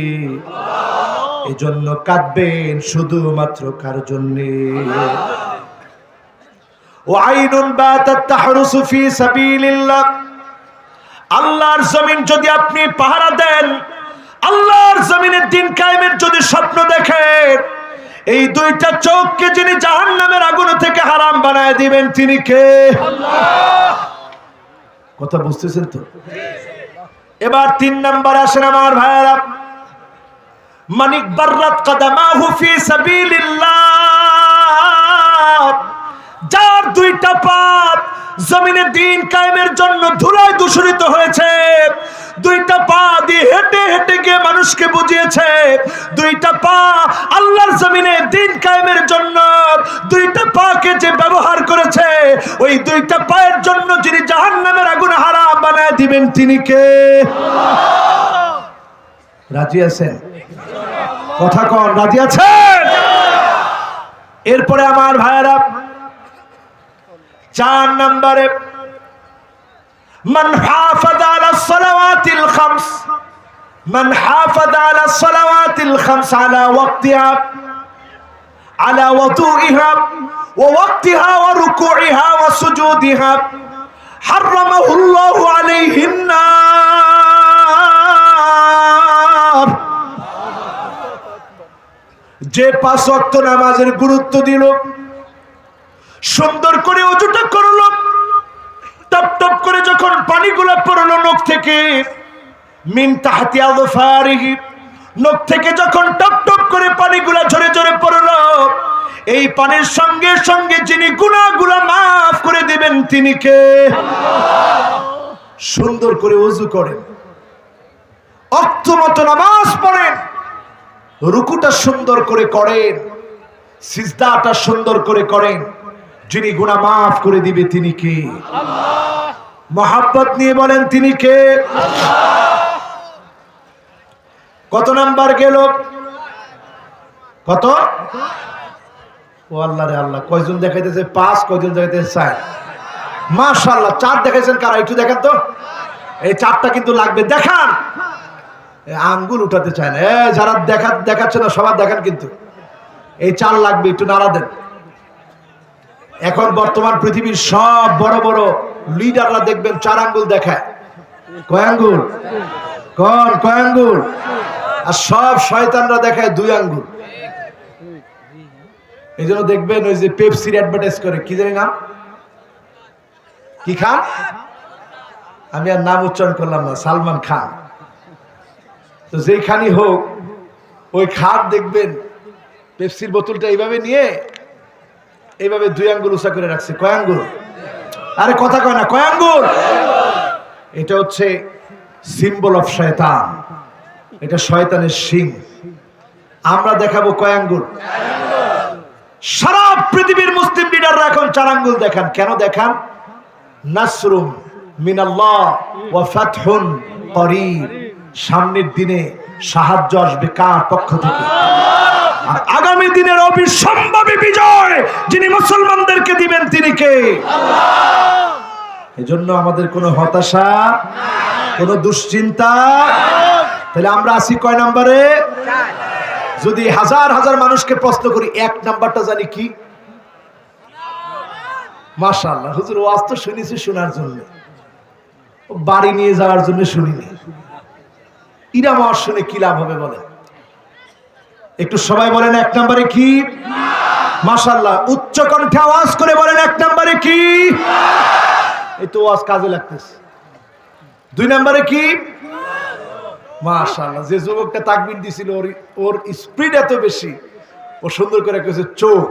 এজন্য কাঁদবেন শুধুমাত্র কার জন্যে? ওয়াইনুন বাতাত তাহরুসু ফি সাবিলিল্লাহ, আল্লাহর জমিন যদি আপনি পাহারা দেন, আল্লাহর জমিনের দিন কায়েমের যদি স্বপ্ন দেখেন, এই 2টা চোখকে যিনি জাহান্নামের আগুন থেকে হারাম বানায় দিবেন তিনি কে? আল্লাহ। কথা বুঝতেছেন তো? এবার 3 নাম্বার আসেন আমার ভাইয়েরা, মানিক বাররাত কদমাহু ফি সাবিলিল্লাহ, যার 2টা পা জমিনের দিন কায়েমের জন্য ধুলায় দূষিত হয়েছে, 2টা পা দিয়ে হেঁটে হেঁটে গিয়ে মানুষকে বুঝিয়েছে, 2টা পা আল্লাহর জমিনে দিন কায়েমের জন্য 2টা পাকে যে ব্যবহার করেছে, ওই 2টা পায়ের জন্য যিনি জাহান্নামের আগুন হারাম বানায় দিবেন তিনি কে? রাজি আছেন? কথা কন, রাজি আছেন? এরপরে আমার ভাইয়েরা 4 নম্বরে, মান হাফাযা আলাস সালাওয়াতিল খামস, মান হাফাযা আলাস সালাওয়াতিল খামস আলা ওয়াক্তিহা, আলা ওয়াদুইহা ওয়া ওয়াক্তিহা ওয়া রুকুইহা ওয়া সুজুদিহা, হারামাহুল্লাহু আলাইহিন নার। যে 5 ওয়াক্ত নামাজের গুরুত্ব দিল, সুন্দর করে ওযুটা করলো, টপ টপ করে যখন পানিগুলো পড়লো নখ থেকে, মিন তাহতি আযফারিহি, নখ থেকে যখন টপ টপ করে পানিগুলো ঝরে ঝরে পড়লো, এই পানির সঙ্গে সঙ্গে যিনি গুনাহগুলো maaf করে দিবেন তিনি কে? আল্লাহ। সুন্দর করে ওযু করেন, ওয়াক্ত মতো নামাজ পড়েন, রুকুটা সুন্দর করে করেন, সিজদাটা সুন্দর করে করেন, যিনি গুনাহ maaf করে দিবে তিনি কে? আল্লাহ। মহব্বত নিয়ে বলেন তিনি কে? আল্লাহ। কত নাম্বার গেল? কত? ও আল্লাহ রে আল্লাহ, কয়জন দেখাইতেছে 5, কয়জন দেখাইতেছে 4? মাশাআল্লাহ, 4 দেখাইছেন কারা? একটু দেখেন তো, এই 4টা কিন্তু লাগবে, দেখান। আঙ্গুল উঠাতে চায় না, যারা দেখাচ্ছে না সবার দেখান, কিন্তু এই 4 লাগবে, একটু নাড়া দেন। এখন বর্তমান পৃথিবীর সব বড় বড় লিডাররা দেখবেন 4 আঙ্গুল দেখায়। কয় আঙ্গুল? কয় আঙ্গুল? আর সব শয়তানরা দেখায় 2 আঙ্গুল। এই জন্য দেখবেন ওই যে পেপসির অ্যাডভার্টাইজ করে, কি জানি নাম, কি খান, আমি আর নাম উচ্চারণ করলাম না, সালমান খান। তো যেইখানি হোক, ওই খাট দেখবেন পেপসির বোতলটা এইভাবে নিয়ে এইভাবে 2 আঙ্গুল উঁচা করে রাখছে। কয় আঙ্গুল? আরে কথা কয় না, কয় আঙ্গুল? এটা হচ্ছে সিম্বল অফ শয়তান, এটা শয়তানের শিং। আমরা দেখাবো কয় আঙ্গুল? সারা পৃথিবীর মুসলিম লিডাররা এখন 4 আঙ্গুল দেখান। কেন দেখান? নাসরুম মিনাল্লাহ ওয়া ফাতহুন করিব, সামনের দিনে সাহায্য আসবে কার পক্ষ থেকে? আর আগামী দিনের অবিসম্ভাবী বিজয় যিনি মুসলমানদেরকে দিবেন তিনি কে? এজন্য আমাদের কোনো হতাশা, কোনো দুশ্চিন্তা। তাহলে আমরা আছি কয় নম্বরে? যদি হাজার হাজার মানুষকে প্রশ্ন করি, 1 নাম্বারটা জানি কি? মাশাআল্লাহ, হুজুর ওয়াজ তো শুনেছি শোনার জন্য, বাড়ি নিয়ে যাওয়ার জন্য শুনিনি। ইরা ওয়াজ শুনে কি লাভ হবে বলেন? একটু সবাই বলেন 1 নম্বরে কি? মাশাআল্লাহ, উচ্চ কণ্ঠে আওয়াজ করে বলেন 1 নম্বরে কি? এই তো ওয়াজ কাজে লাগতেছে। 2 নম্বরে কি? মাশাআল্লাহ, যে যুবকটা তাকবীর দিছিল ওর স্পিড এত বেশি, ও সুন্দর করে কইছে চোখ।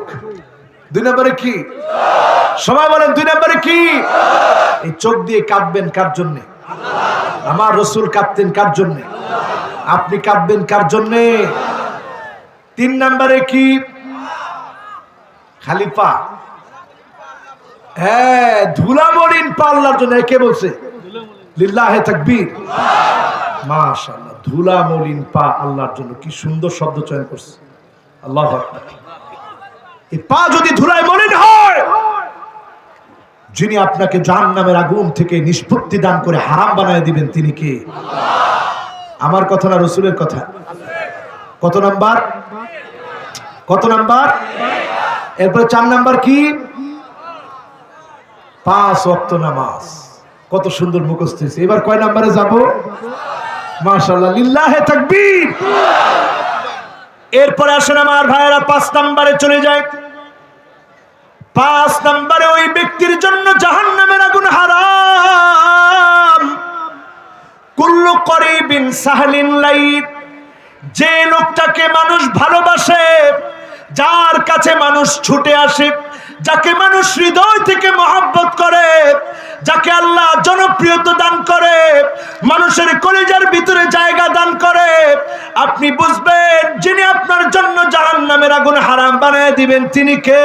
2 নম্বরে কি? সবাই বলেন 2 নম্বরে কি? এই চোখ দিয়ে কাঁদবেন কার জন্য? আমার রাসূল কাঁদতেন কার জন্য? আপনি কাঁদবেন কার জন্য? 3 নম্বরে কি? খালি পা। হ্যাঁ, ধুলা মলিন পা আল্লাহর জন্য। কে বলছে? লিল্লাহে তাকবীর। মাশাআল্লাহ, ধুলা মলিন পা আল্লাহর জন্য। কি সুন্দর শব্দ চয়ন করছে, আল্লাহু আকবার। এই পা যদি ধুলায় মলিন হয়, যিনি আপনাকে জাহান্নামের আগুন থেকে নিষ্পত্তি দান করে হারাম বানায় দিবেন তিনি কে? আমার কথা না রাসূলের কথা? কত নাম্বার? কত নাম্বার? এরপরে 4 নাম্বার কি? 5 ওয়াক্ত নামাজ। কত সুন্দর মুখস্থ হয়েছে। এবার কয় নাম্বারে যাব? মাশাআল্লাহ, লিল্লাহে তাকবীর। এরপরে আসেন আমার ভাইয়েরা, 5 নাম্বারে চলে যায়। 5 নাম্বারে ওই ব্যক্তির জন্য জাহান্নামের আগুন হারাম। কুল্লু করিবিন সাহলিন লাইত, যে লোকটাকে মানুষ ভালোবাসে, যার কাছে মানুষ ছুটে আসে, যাকে মানুষ হৃদয় থেকে মহব্বত করে, যাকে আল্লাহ জনপ্রিয়তা দান করে, মানুষের কলিজার ভিতরে জায়গা দান করে, আপনি বুঝবেন যিনি আপনার জন্য জাহান্নামের আগুন হারাম বানিয়ে দিবেন তিনি কে?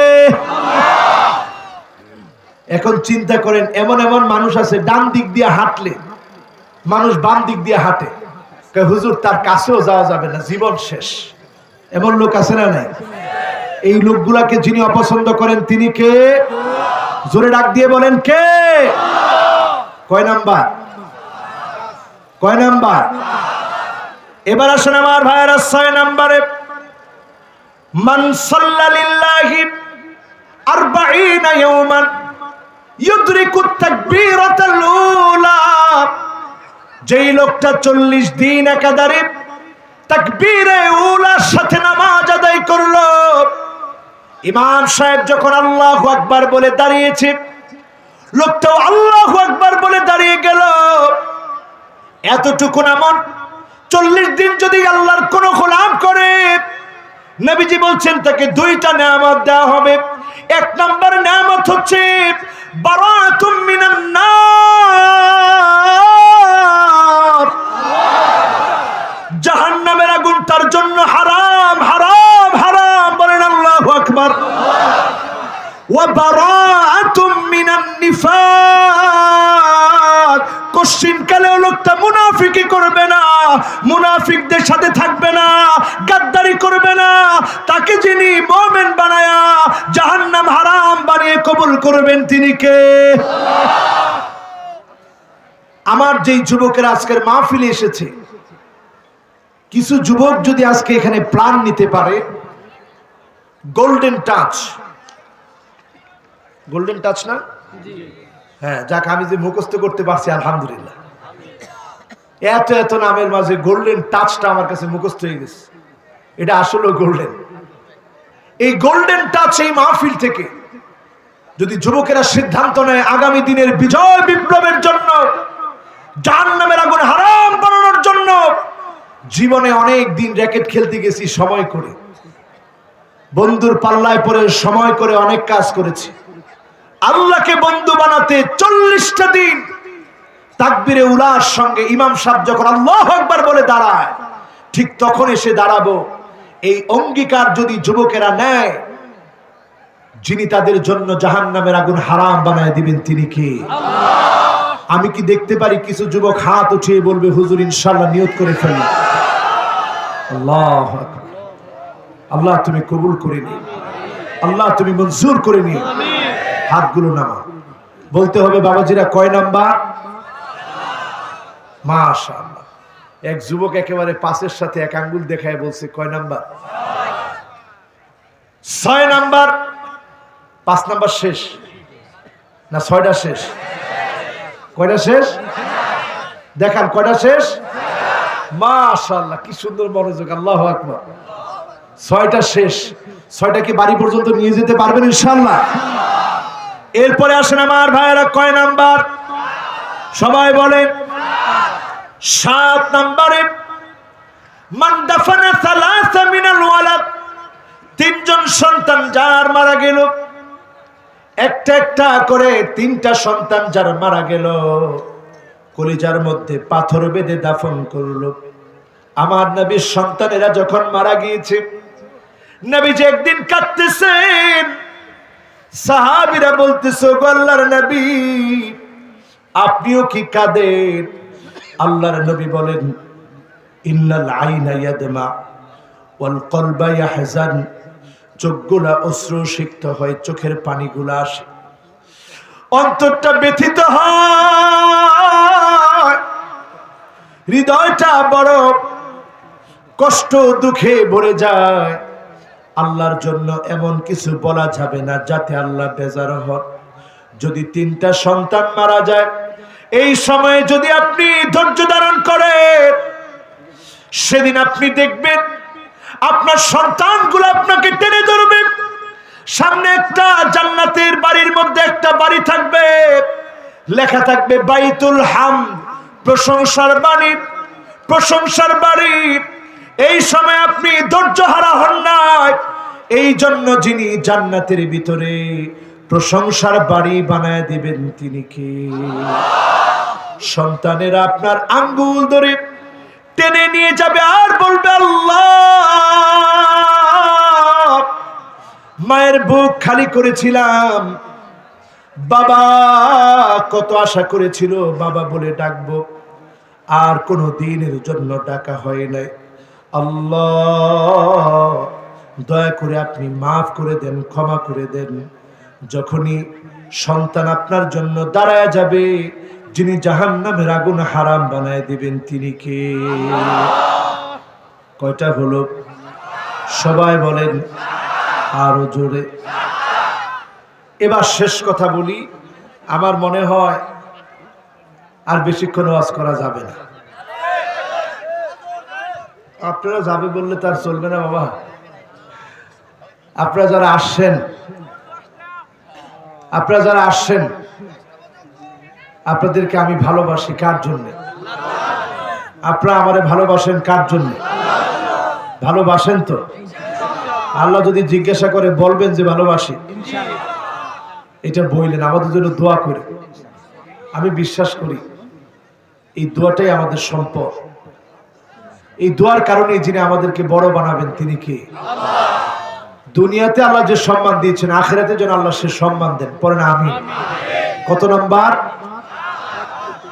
এখন চিন্তা করেন, এমন এমন মানুষ আছে ডান দিক দিয়ে হাঁটলে মানুষ বাম দিক দিয়ে হাঁটে, হুজুর তার কাছেও যাওয়া যাবে না, জীবন শেষ। এমন লোক আছে না নাই? এই লোকগুলাকে যিনি অপছন্দ করেন তিনি কে? জোরে ডাক দিয়ে বলেন কে? কয় নাম্বার? কয় নাম্বার? এবার আসেন আমার ভাইয়েরা 6 নম্বরে। মান সাল্লা লিল্লাহি 40 ইয়াওমান ইউদরিকু তাকবীরাতাল উলা, যেই লোকটা 40 দিন একাধারে তাকবীরে উলার সাথে নামাজ আদায় করলো, ইমাম সাহেব যখন আল্লাহু আকবার বলে দাঁড়িয়েছে, লোকটাও আল্লাহু আকবার বলে দাঁড়িয়ে গেল। এতটুকু নামাজ 40 দিন যদি আল্লাহর কোন গোলাম করে, নবীজি বলছেন তাকে 2টা নিয়ামত দেওয়া হবে। 1 নাম্বার নিয়ামত হচ্ছে বারাতুম মিনান নার, জাহান্নামের আগুন তার জন্য হারাম হারাম হারাম, বলেন আল্লাহু আকবার। ওয়া বারাতুম মিনান নিফাক, কোশ্চিন কালেও লোকটা মুনাফিকি করবে না, মুনাফিকদের সাথে থাকবে না, গাদ্দারি করবে না, তাকে যিনি মুমিন বানায়া জাহান্নাম হারাম বানিয়ে কবুল করবেন তিনি কে? আমার যেই যুবকেরা আজকের মাহফিলে এসেছে, কিছু যুবক যদি আজকে এখানে প্রাণ নিতে পারে, গোল্ডেন টাচ, গোল্ডেন টাচ না? হ্যাঁ, যাক, আমি যে মুখস্থ করতে পারছি আলহামদুলিল্লাহ। এত এত নামের মাঝে গোল্ডেন টাচটা আমার কাছে মুখস্থ হয়ে গেছে। এটা আসলে গোল্ডেন। এই গোল্ডেন টাচ এই মাহফিল থেকে যদি যুবকেরা সিদ্ধান্ত নেয় আগামী দিনের বিজয় বিপ্লবের জন্য, জাহান্নামের আগুন হারাম বানানোর জন্য, জীবনে অনেক দিন র‍্যাকেট খেলতে গেছি সময় করে, বন্ধুর পাল্লায় পড়ে সময় করে অনেক কাজ করেছি। আল্লাহকে বন্ধু বানাতে 40টা দিন তাকবীরে উলার সঙ্গে ইমাম সাহেব যখন আল্লাহু আকবার বলে দাঁড়ায়, ঠিক তখন এসে দাঁড়াবো। এই অঙ্গীকার যদি যুবকেরা নেয়, যিনি তাদের জন্য জাহান্নামের আগুন হারাম বানায় দিবেন তিনি কে? আমি কি দেখতে পারি কিছু যুবক হাত উঠিয়ে বলবে হুজুর ইনশাআল্লাহ নিয়ত করে ফেলি? আল্লাহু আকবার। আল্লাহ তুমি কবুল করে নিও, আল্লাহ তুমি মঞ্জুর করে নিও। হাতগুলো নামা, বলতে হবে বাবাজিরা কয় নাম্বার? মাশাআল্লাহ। এক যুবক একেবারে পাশের সাথে এক আঙ্গুল দেখায় বলছে কয় নাম্বার? 6 নাম্বার। 5 নাম্বার শেষ না 6টা শেষ? কয়টা শেষ? দেখান কয়টা শেষ? মাশাআল্লাহ, কি সুন্দর মনোযোগ, আল্লাহু আকবার। 6টা শেষ। 6টা কি বাড়ি পর্যন্ত নিয়ে যেতে পারবেন ইনশাআল্লাহ? এরপরে আসেন আমার ভাইয়েরা কয় নাম্বার? সবাই বলেন 7 নম্বরে মান দাফানা সালাসা মিনাল ওয়ালাদ, 3জন সন্তান যার মারা গেল, একটা একটা করে 3টা সন্তান যার মারা গেল, কলিজার মধ্যে পাথর বেঁধে দাফন করলো। আমার নবীর সন্তানেরা যখন মারা গিয়েছে, নবীজি একদিন কাঁদতেছেন, সাহাবীরা বলতেছে গো আল্লাহর নবী আপনিও কি কাঁদেন? আল্লাহর নবী বলেন ইন্নাল আইনা ইয়াদমা ওয়াল কলবা ইয়াহজান, চোখগুলা অশ্রুসিক্ত হয়, চোখের পানিগুলা আসে, অন্তরটা ব্যথিত হয়, হৃদয়টা বড় কষ্ট দুঃখে ভরে যায়। আল্লাহর জন্য এমন কিছু বলা যাবে না যাতে আল্লাহ বেজার হন। যদি 3টা সন্তান মারা যায়, এই সময়ে যদি আপনি ধৈর্য ধারণ করেন, সেদিন আপনি দেখবেন আপনার সন্তানগুলো আপনাকে টেনে ধরবে। সামনে একটা জান্নাতের বাড়ির মধ্যে একটা বাড়ি থাকবে, লেখা থাকবে বাইতুল হামদ, প্রশংসার বাণী, প্রশংসার বাড়ি। এই সময় আপনি ধৈর্য হারা হন নাই, এই জন্য যিনি জান্নাতের ভিতরে প্রশংসার বাড়ি বানায় দিবেন তিনি কে? সন্তানেরা আপনার আঙ্গুল ধরে টেনে নিয়ে যাবে আর বলবে আল্লাহ, মায়ের বুক খালি করেছিলাম, বাবা কত আশা করেছিল বাবা বলে ডাকবো, আর কোনো দিনের জন্য ডাকা হয় নাই। আল্লাহ দয়া করে আপনি মাফ করে দেন, ক্ষমা করে দেন। যখনই সন্তান আপনার জন্য দাঁড়ায় যাবে, যিনি জাহান্নামের আগুন হারাম বানায় দিবেন তিনি কে? কয়টা হলো? সবাই বলেন আরো জোরে। এবার শেষ কথা বলি, আমার মনে হয় আর বেশিক্ষণ ওয়াজ করা যাবে না। আপনারা যাবে বললে তার চলবে না বাবা। আপনারা যারা আসছেন, আপনাদেরকে আমি ভালোবাসি কার জন্য? আপনারা আমারে ভালোবাসেন কার জন্য? ভালোবাসেন তো? আল্লাহ যদি জিজ্ঞাসা করে বলবেন যে ভালোবাসি, এটা বললেন, আমাদের জন্য দোয়া করে। আমি বিশ্বাস করি এই দোয়াটাই আমাদের সম্পদ। এই দোয়ার কারণে যিনি আমাদেরকে বড় বানাবেন তিনি কে? দুনিয়াতে আল্লাহ যে সম্মান দিয়েছেন, আখিরাতে যেন আল্লাহ সে সম্মান দেন। পরে না আমি কত নাম্বার?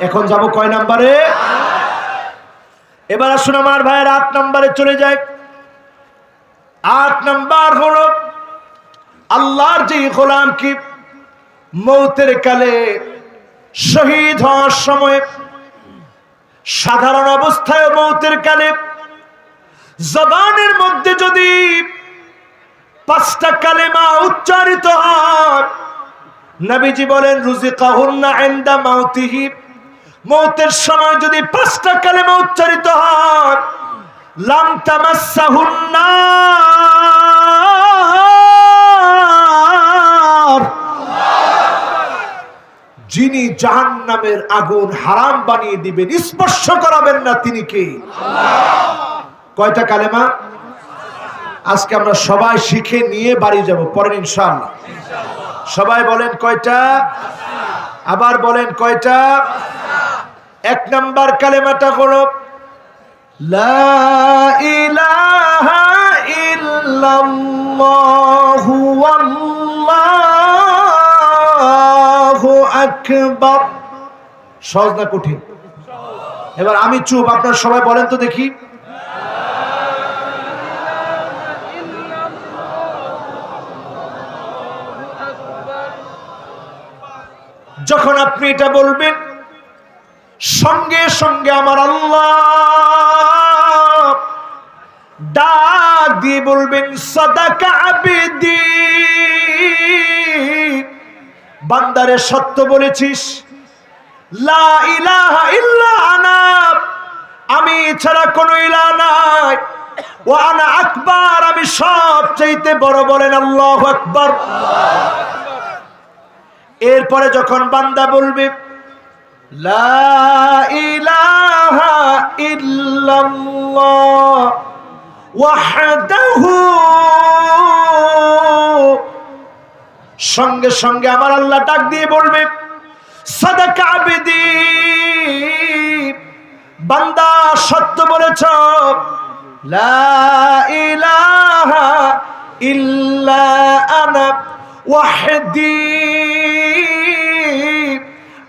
এখন যাব কয় নাম্বারে? এবার আসুন আমার ভাইয়ের 8 নাম্বারে চলে যায়। 8 নাম্বার হলো আল্লাহর যে গোলাম কি মৌতের কালে শহীদ হওয়ার সময়, সাধারণ অবস্থায় মৌতের কালে জবানের মধ্যে যদি 5টা কালেমা উচ্চারিত হয়, নবীজি বলেন রুজিকাহুন্না ইনদা মাউতিহি, মৌতের সময় যদি 5টা কালেমা উচ্চারিত হয়, লাম তামাসসাহুন্না, যিনি জাহান্নামের আগুন হারাম বানিয়ে দিবেন, স্পর্শ করাবেন না তিনি কে? কয়টা কালেমা? আজকে আমরা সবাই শিখে নিয়ে বাড়ি যাব, পরের ইনশাআল্লাহ। সবাই বলেন কয়টা? আবার বলেন কয়টা? 1 নাম্বার কালেমাটা হলো লা ইলাহা ইল্লাল্লাহু ওয়াল্লাহু আকবার। সহজ না কঠিন? এবার আমি চুপ, আপনারা সবাই বলেন তো দেখি। যখন আপনি এটা বলবেন সঙ্গে সঙ্গে আমার আল্লাহ ডাক দিয়ে বলবেন সাদাকা আবিদি, বান্দারে সত্য বলেছিস, লা ইলাহা ইল্লা আনা, আমি ছাড়া কোনো ইলাহ নাই, ওয়া আনা আকবার, আমি সবচাইতে বড়। বলেন আল্লাহু আকবার। এরপরে যখন বান্দা বলবে লা ইলাহা ইল্লাল্লাহ ওয়াহদাহু, সঙ্গে সঙ্গে আমার আল্লাহ ডাক দিয়ে বলবে সাদাকা আবিদি, বান্দা সত্য বলেছ, লা ইলাহা ইল্লা আনা ওয়াহদি,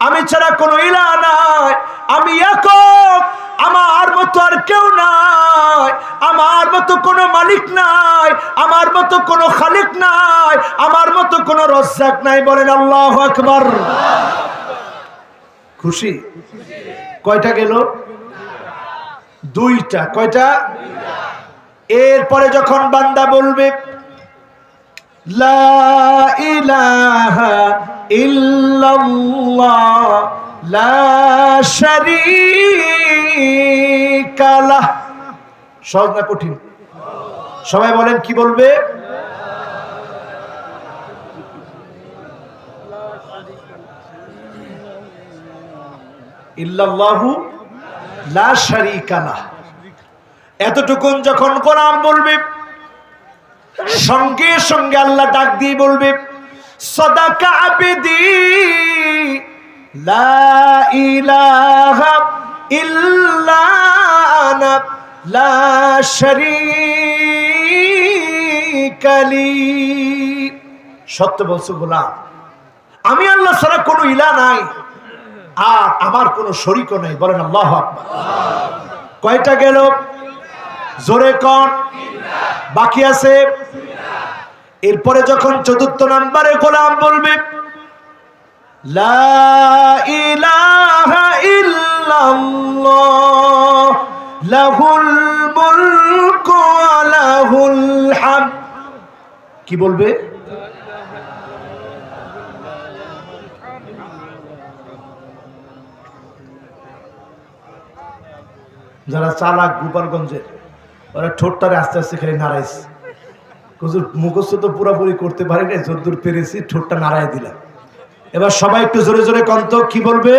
আমি ছাড়া কোনো ইলাহ নাই, আমি একক, আমার মতো আর কেউ নাই, আমার মতো কোনো মালিক নাই, আমার মতো কোনো খালিক নাই, আমার মতো কোনো রাজ্জাক নাই। বলেন আল্লাহু আকবার। খুশি? কয়টা গেল? দুইটা। কয়টা? এরপরে যখন বান্দা বলবে লা ইলাহা ইল্লাল্লাহ লা শারীকা লাহ। সহজ না কঠিন? সবাই বলেন কি বলবে? ইল্লাল্লাহু লা শারীকা লাহ। এতটুকুন যখন কোরআন বলবে সঙ্গে সঙ্গে আল্লাহ ডাক দিয়ে বলবে সাদাকা আবিদি, লা ইলাহা ইল্লা আনা লা শারীকা লি। সত্য বলছো গোলাম, আমি আল্লাহ ছাড়া কোনো ইলাহ নাই আর আমার কোনো শরীকও নাই। বলেন আল্লাহু আকবার। কয়টা গেল? জোরে কোন? বাকি আছে। এরপরে যখন চতুর্থ নাম্বারে গোলাম বলবে লা ইলাহা ইল্লাল্লাহ লাহুল মুলকু ওয়া লাহুল হামদ, কি বলবে? যারা চালাক গোপালগঞ্জের, ওরা ঠোঁটটারে আস্তে আস্তে খালি নাড়াইছে। হুজুর মুখস্থ তো পুরোপুরি করতে পারি না, যতদূর পেরেছি ঠোঁটটা নাড়াই দিলাম। এবার সবাই একটু জোরে জোরে কন্ত, কি বলবে?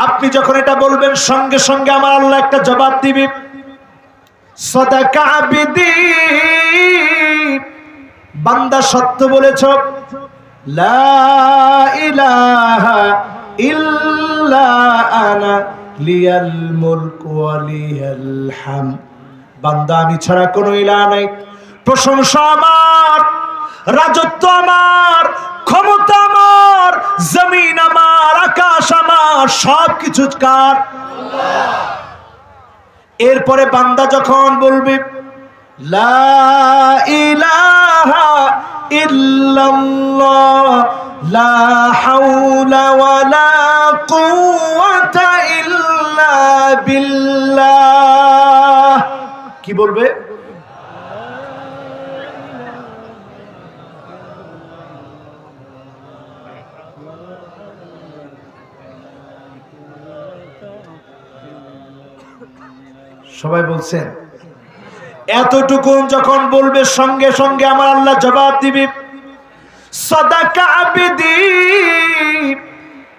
আপনি যখন এটা বলবেন সঙ্গে সঙ্গে আমার আল্লাহ একটা জবাব দিবে সাদাকা আবিদি, বান্দা সত্য বলেছ, লা ইলাহা ইল্লা আনা লিয়াল মুলকু ওয়া লিয়াল হামদ, বান্দা আমি ছাড়া কোনো ইলাহ নাই, প্রশংসা আমার, রাজত্ব আমার, ক্ষমতা আমার, জমিন আমার, আকাশ আমার, সবকিছু কার? আল্লাহ। এরপরে বান্দা যখন বলবে লা ইলাহা ইল্লাল্লাহ লা হাওলা ওয়ালা কুওয়াতা ইল্লা বিল্লাহ, কি বলবে? সবাই বলছেন? এতটুকু যখন বলবে সঙ্গে সঙ্গে আমার আল্লাহ জবাব দিবে সাদাকা আবিদি,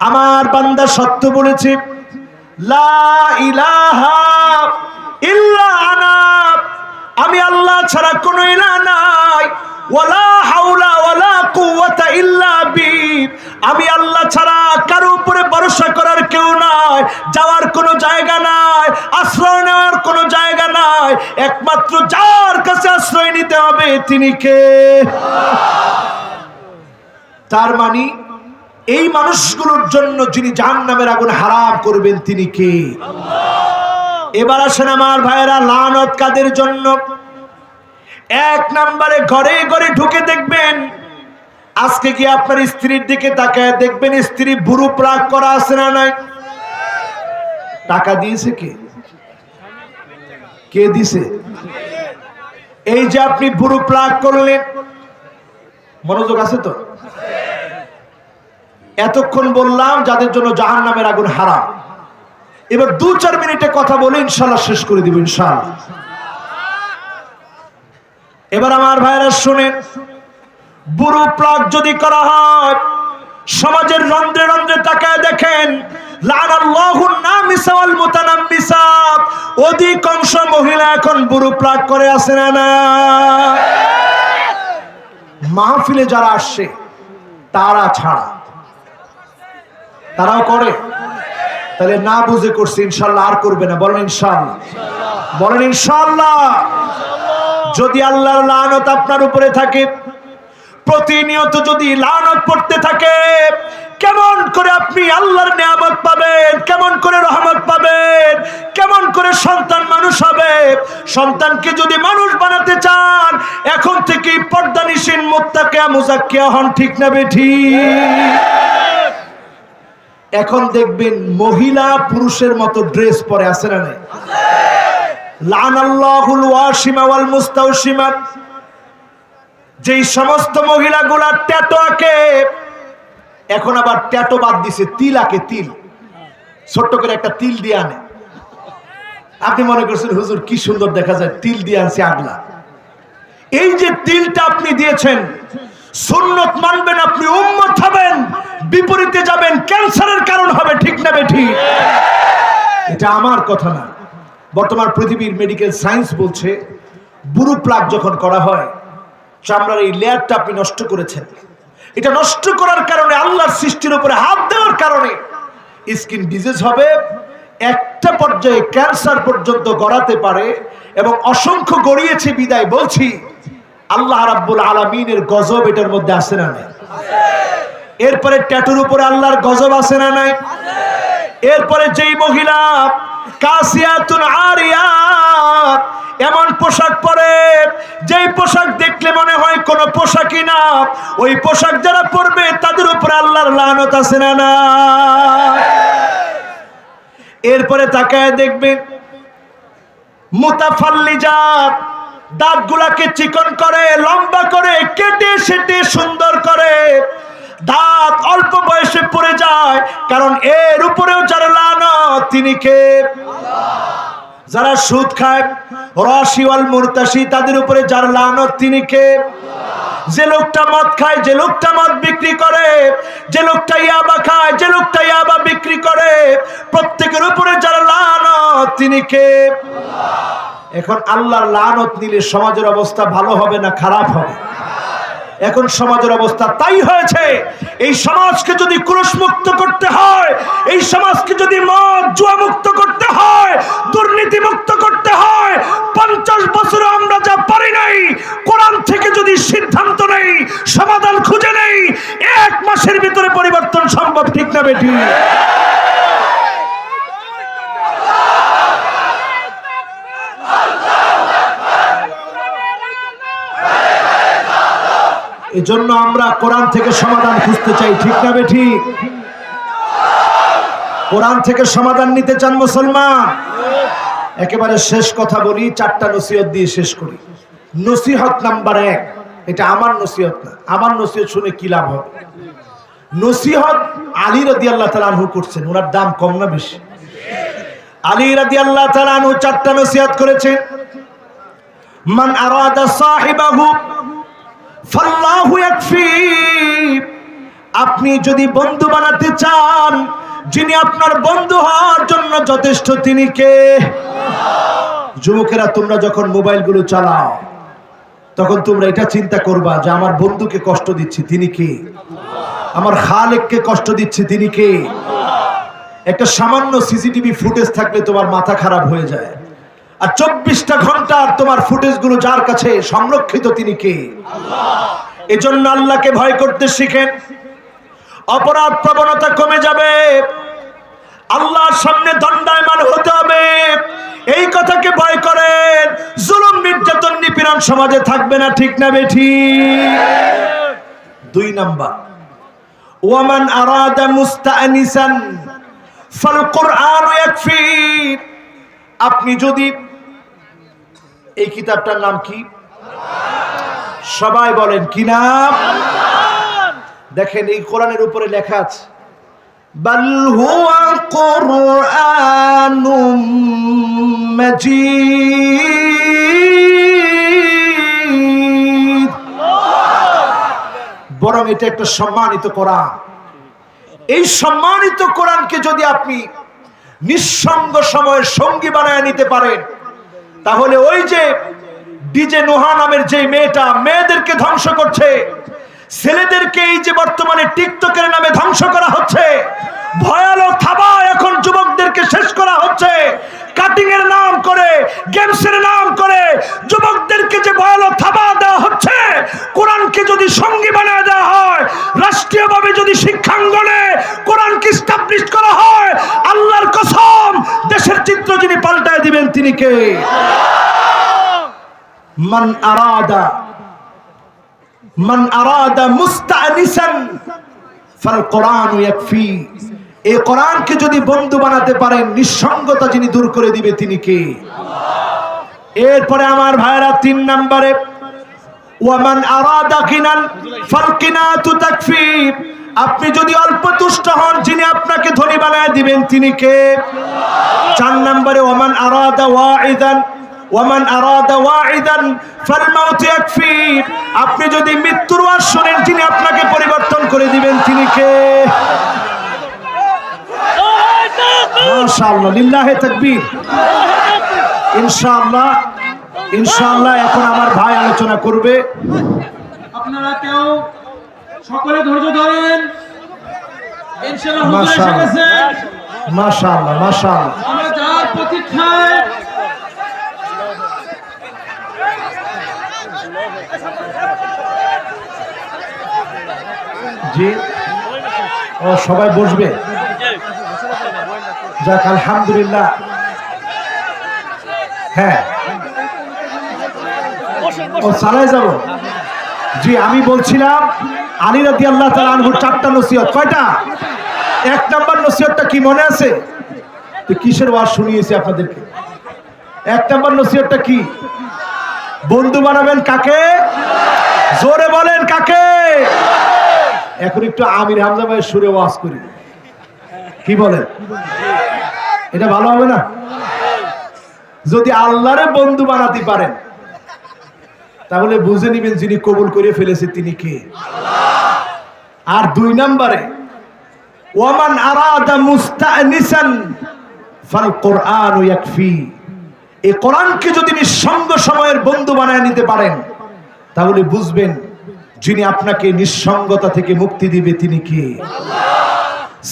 আমার বান্দা সত্য বলেছে, লা ইলাহা ইল্লা আনা, আমি আল্লাহ ছাড়া কোনো ইলাহ নাই, ওয়ালা হাওলা ওয়ালা কুওয়াতা ইল্লা বি, আমি আল্লাহ ছাড়া কারো উপরে ভরসা করার কেউ নাই, যাওয়ার কোনো জায়গা নাই, আশ্রয় নেওয়ার কোনো জায়গা একমাত্র যার কাছে আশ্রয় নিতে হবে তিনি কে? তার মানে এই মানুষগুলোর জন্য যিনি জাহান্নামের আগুন হারাম করবেন তিনি কে? এবার আসেন আমার ভাইয়েরা, লানত কাদের জন্য? এক নম্বরে ঘরে ঘরে ঢুকে দেখবেন, আজকে কি আপনার স্ত্রীর দিকে তাকায় দেখবেন স্ত্রী বুড়ো প্লাগ করা আছে না নাই? টাকা দিয়েছে কে? কে দিছে? এই যে আপনি বুড়ো প্লাগ করলেন, মনোযোগ আছে তো? এতক্ষণ বললাম যাদের জন্য জাহান্নামের আগুন হারাম। এবার 2-4 মিনিটে কথা বলে ইনশাআল্লাহ শেষ করে দিব ইনশাআল্লাহ। এবার আমার ভাইরা শুনেন, বুড়ো প্লাগ যদি করা হয়, সমাজের রন্ধ্রে রন্ধ্রে তাকায় দেখেন, লানাল্লাহুন নামিসা ওয়াল মুতানাম্মিসাত, অধিকাংশ মহিলা এখন বুড়ো প্লাগ করে আছে না না? মাহফিলে যারা আসছে তারা ছাড়া তারাও করে। তাহলে না বুঝে করছে, ইনশাআল্লাহ আর করবে না। বলেন ইনশাআল্লাহ, বলেন ইনশাআল্লাহ। যদি আল্লাহর লানত আপনার উপরে থাকে, প্রতিনিয়ত যদি লানত পড়তে থাকে, কেমন করে আপনি আল্লাহর নিয়ামত পাবেন? কেমন করে রহমত পাবেন? কেমন করে সন্তান মানুষ হবে? সন্তানকে যদি মানুষ বানাতে চান, এখন থেকেই পর্দানিসীন মুত্তাকিয়া মুজাক্কিয়া হন, ঠিক না বেঠিক? এখন দেখবেন মহিলা পুরুষের মতো ড্রেস পরে আছে না নাই? লানাল্লাহুল ওয়াশিমা ওয়াল মুস্তাওশিমা, যেই সমস্ত মহিলাগুলা ট্যাটু আঁকে, এখন আবার ট্যাটু বাদ দিছে, তিল আঁকে। তিল ছোট্ট করে একটা তিল দিয়ে আনে। আপনি মনে করছেন হুজুর কি সুন্দর দেখা যায়, তিল দিয়ে আনছে আগলা। এই যে তিলটা আপনি দিয়েছেন, সুন্নত মানবেন, আপনি উম্মত হবেন, বিপরীতে যাবেন, ক্যান্সারের কারণ হবে, ঠিক না বেঠিক? এটা আমার কথা না, বর্তমান পৃথিবীর মেডিকেল সায়েন্স বলছে, বুড়ো প্লাগ যখন করা হয়, চামড়ার এই লেয়ারটা আপনি নষ্ট করেছেন। এটা নষ্ট করার কারণে, আল্লাহর সৃষ্টির উপরে হাত দেওয়ার কারণে স্কিন ডিজিজ হবে, একটা পর্যায়ে ক্যান্সার পর্যন্ত গড়াতে পারে। এবং অসংখ্য গড়িয়েছে বিদায় বলছি, আল্লাহ রাব্বুল আলামিনের গজব এটার মধ্যে আছে না নাই? এরপরে ট্যাটুর উপরে আল্লাহর গজব আছে না নাই? এরপরে যেই মহিলা কাসিয়াতুন আরিয়াত, এমন পোশাক পরে যেই পোশাক দেখলে মনে হয় কোন পোশাকই না, ওই পোশাক যারা পরবে তাদের উপরে আল্লাহর লানত আছে না না? এরপরে তাকায় দেখবেন মুতাফাল্লিজাত, দাঁতগুলাকে চিকন করে, লম্বা করে, কেটে সেটে সুন্দর করে, দাঁত অল্প বয়সে পড়ে যায়, কারণ এর উপরেও যারা লানত তিনি কে? যারা সুদ খায়, রাশি ওয়াল মুরতাশি, তাদের উপরে যার লানত তিনি কে? যে লোকটা মদ খায়, যে লোকটা মদ বিক্রি করে, যে লোকটা ইয়াবা খায়, যে লোকটা ইয়াবা বিক্রি করে, প্রত্যেকের উপরে যার লানত তিনি কে? এখন আল্লাহর লানত নিলে সমাজের অবস্থা ভালো হবে না খারাপ হবে? এখন সমাজের অবস্থা তাই হয়েছে। এই সমাজকে যদি ক্রোশ মুক্ত করতে হয়, এই সমাজকে যদি মদ জুয়া মুক্ত করতে হয়, দুর্নীতি মুক্ত করতে হয়, 50 বছরে আমরা যা পারি নাই, কোরআন থেকে যদি সিদ্ধান্ত নেই, সমাধান খুঁজে নেই, 1 মাসের ভিতরে পরিবর্তন সম্ভব, ঠিক না বেঠিক? এজন্য আমরা কোরআন থেকে সমাধান খুঁজতে চাই, ঠিক না বেঠিক? কোরআন থেকে সমাধান নিতে চান মুসলমান? একেবারে শেষ কথা বলি, 4টা নসিহত দিয়ে শেষ করি। নসিহত নাম্বার 1, এটা আমার নসিহত না, আমার নসিহত শুনে কি লাভ হবে? নসিহত আলী রাদিয়াল্লাহু তাআলা আনহু করছেন, ওনার দাম কম না বেশি? আলী রাদিয়াল্লাহু তাআলা আনহু 4টা নসিহত করেছেন। মান আরাদা সাহিবাহু ফাল্লাহু ইয়াকফি, আপনি যদি বন্ধু বানাতে চান, যিনি আপনার বন্ধু হওয়ার জন্য যথেষ্ট তিনি কে? যুবকেরা, তোমরা যখন মোবাইলগুলো চালাও, তখন তোমরা এটা চিন্তা করবা যে আমার বন্ধুকে কষ্ট দিচ্ছি, তিনি কে? আমার খালেককে কষ্ট দিচ্ছে, তিনি কে? একটা সামান্য সিসিটিভি ফুটেজ থাকলে তোমার মাথা খারাপ হয়ে যায়। আর 24টা ঘন্টার তোমার ফুটেজগুলো যার কাছে সংরক্ষিত তিনি কে? এজন্য আল্লাহকে ভয় করতে শিখেন, অপরাধ প্রবণতা কমে যাবে, আল্লাহর সামনে দণ্ডায়মান হতে হবে, এই কথাকে ভয় করেন। জুলুম নির্যাতন নিপীড়ন সমাজে থাকবে না, ঠিক না বেঠিক? 2 নাম্বার, ওয়ামান আরাদা মুস্তাআনিসান ফাল কুরআন ইয়াকফি। আপনি যদি, এই কিতাবটার নাম কি? সবাই বলেন কি নাম? দেখেন এই কোরআনের উপরে লেখা আছে বাল হুয়া কুরআনুম মাজিদ। বরং এটা একটা সম্মানিত কোরআন। এই সম্মানিত কোরআনকে যদি আপনি নিঃসঙ্গ সময়ের সঙ্গী বানায় নিতে পারেন, তাহলে ওই যে ডিজে নোহা নামের যে মেয়েটা মেয়েদেরকে ধ্বংস করছে, ছেলেদেরকে এই যে বর্তমানে টিকটকের নামে ধ্বংস করা হচ্ছে, ভয়ালো থাবা এখন যুবকদেরকে শেষ করা হচ্ছে, কাটিং এর নাম করে, গেমসের নাম করে যুবকদেরকে যে ভয়ালো থাবা দেওয়া হচ্ছে, কোরআনকে যদি সঙ্গী বানায় দেওয়া হয়, রাষ্ট্রীয়ভাবে যদি শিক্ষাঙ্গনে কোরআনকে এস্টাবলিশ করা হয়, আল্লাহর কসম দেশের চিত্র যিনি পাল্টায় দিবেন তিনি কে? মান আরাদা মুস্তাআনিসান ফাল কুরআনু ইয়াকফি। এই কোরআনকে যদি বন্ধু বানাতে পারেন, নিঃসঙ্গতা যিনি দূর করে দিবে তিনি কে? এরপরে আমার ভাইরা 3 নম্বরে, ওয়ামান আরাদা গিনান ফাল কিনাতু তাকফি। আপনি যদি অল্প তুষ্ট হন, যিনি আপনাকে ধনী বানায় দিবেন তিনি কে? 4 নম্বরে, ওয়ামান আরাদা ওয়াইদান ওয়ামান আরাদা ওয়াইদান ফাল মাউত ইয়াকফি। আপনি যদি মৃত্যুর ওয়াজ শুনেন, যিনি আপনাকে পরিবর্তন করে দিবেন তিনি কে? মাশাআল্লাহ, লিল্লাহি তাকবীর। ইনশাআল্লাহ ইনশাআল্লাহ এখন আমার ভাই আলোচনা করবে।
আপনারা কেউ সকলে ধৈর্য ধরেন। ইনশাআল্লাহ হুজুর এসে
মাশাআল্লাহ
গেছে।
মাশাআল্লাহ মাশাআল্লাহ।
আমরা যার প্রতীক্ষায়
জি, ও সবাই বসবে? যাক আলহামদুলিল্লাহ। হ্যাঁ, ও চালায় যাব। জি, আমি বলছিলাম আলী রাদিয়াল্লাহু তাআলা আনহুর 4টা নসিহত। কয়টা? 1 নাম্বার নসিহতটা কি মনে আছে? তো কিসের ওয়াজ শুনিয়েছি আপনাদেরকে? 1 নাম্বার নসিহতটা কি? বন্ধু বানাবেন কাকে? জোরে বলেন কাকে? এখন একটু আমির হামজা ভাইয়ের সুরে ওয়াজ করি, কি বলেন? এটা ভালো হবে না? যদি আল্লাহরে বন্ধু বানাতে পারেন, তাহলে বুঝে নিবেন যিনি কবুল করে ফেলেছে তিনি কে? আর 2 নম্বরে, ওয়ামান আরাদা মুস্তাআনিসান ফাল কুরআনু ইয়াকফি। এই কোরআনকে যদি নিঃসঙ্গ সময়ের বন্ধু বানায় নিতে পারেন, তাহলে বুঝবেন যিনি আপনাকে নিঃসঙ্গতা থেকে মুক্তি দিবে তিনি কে?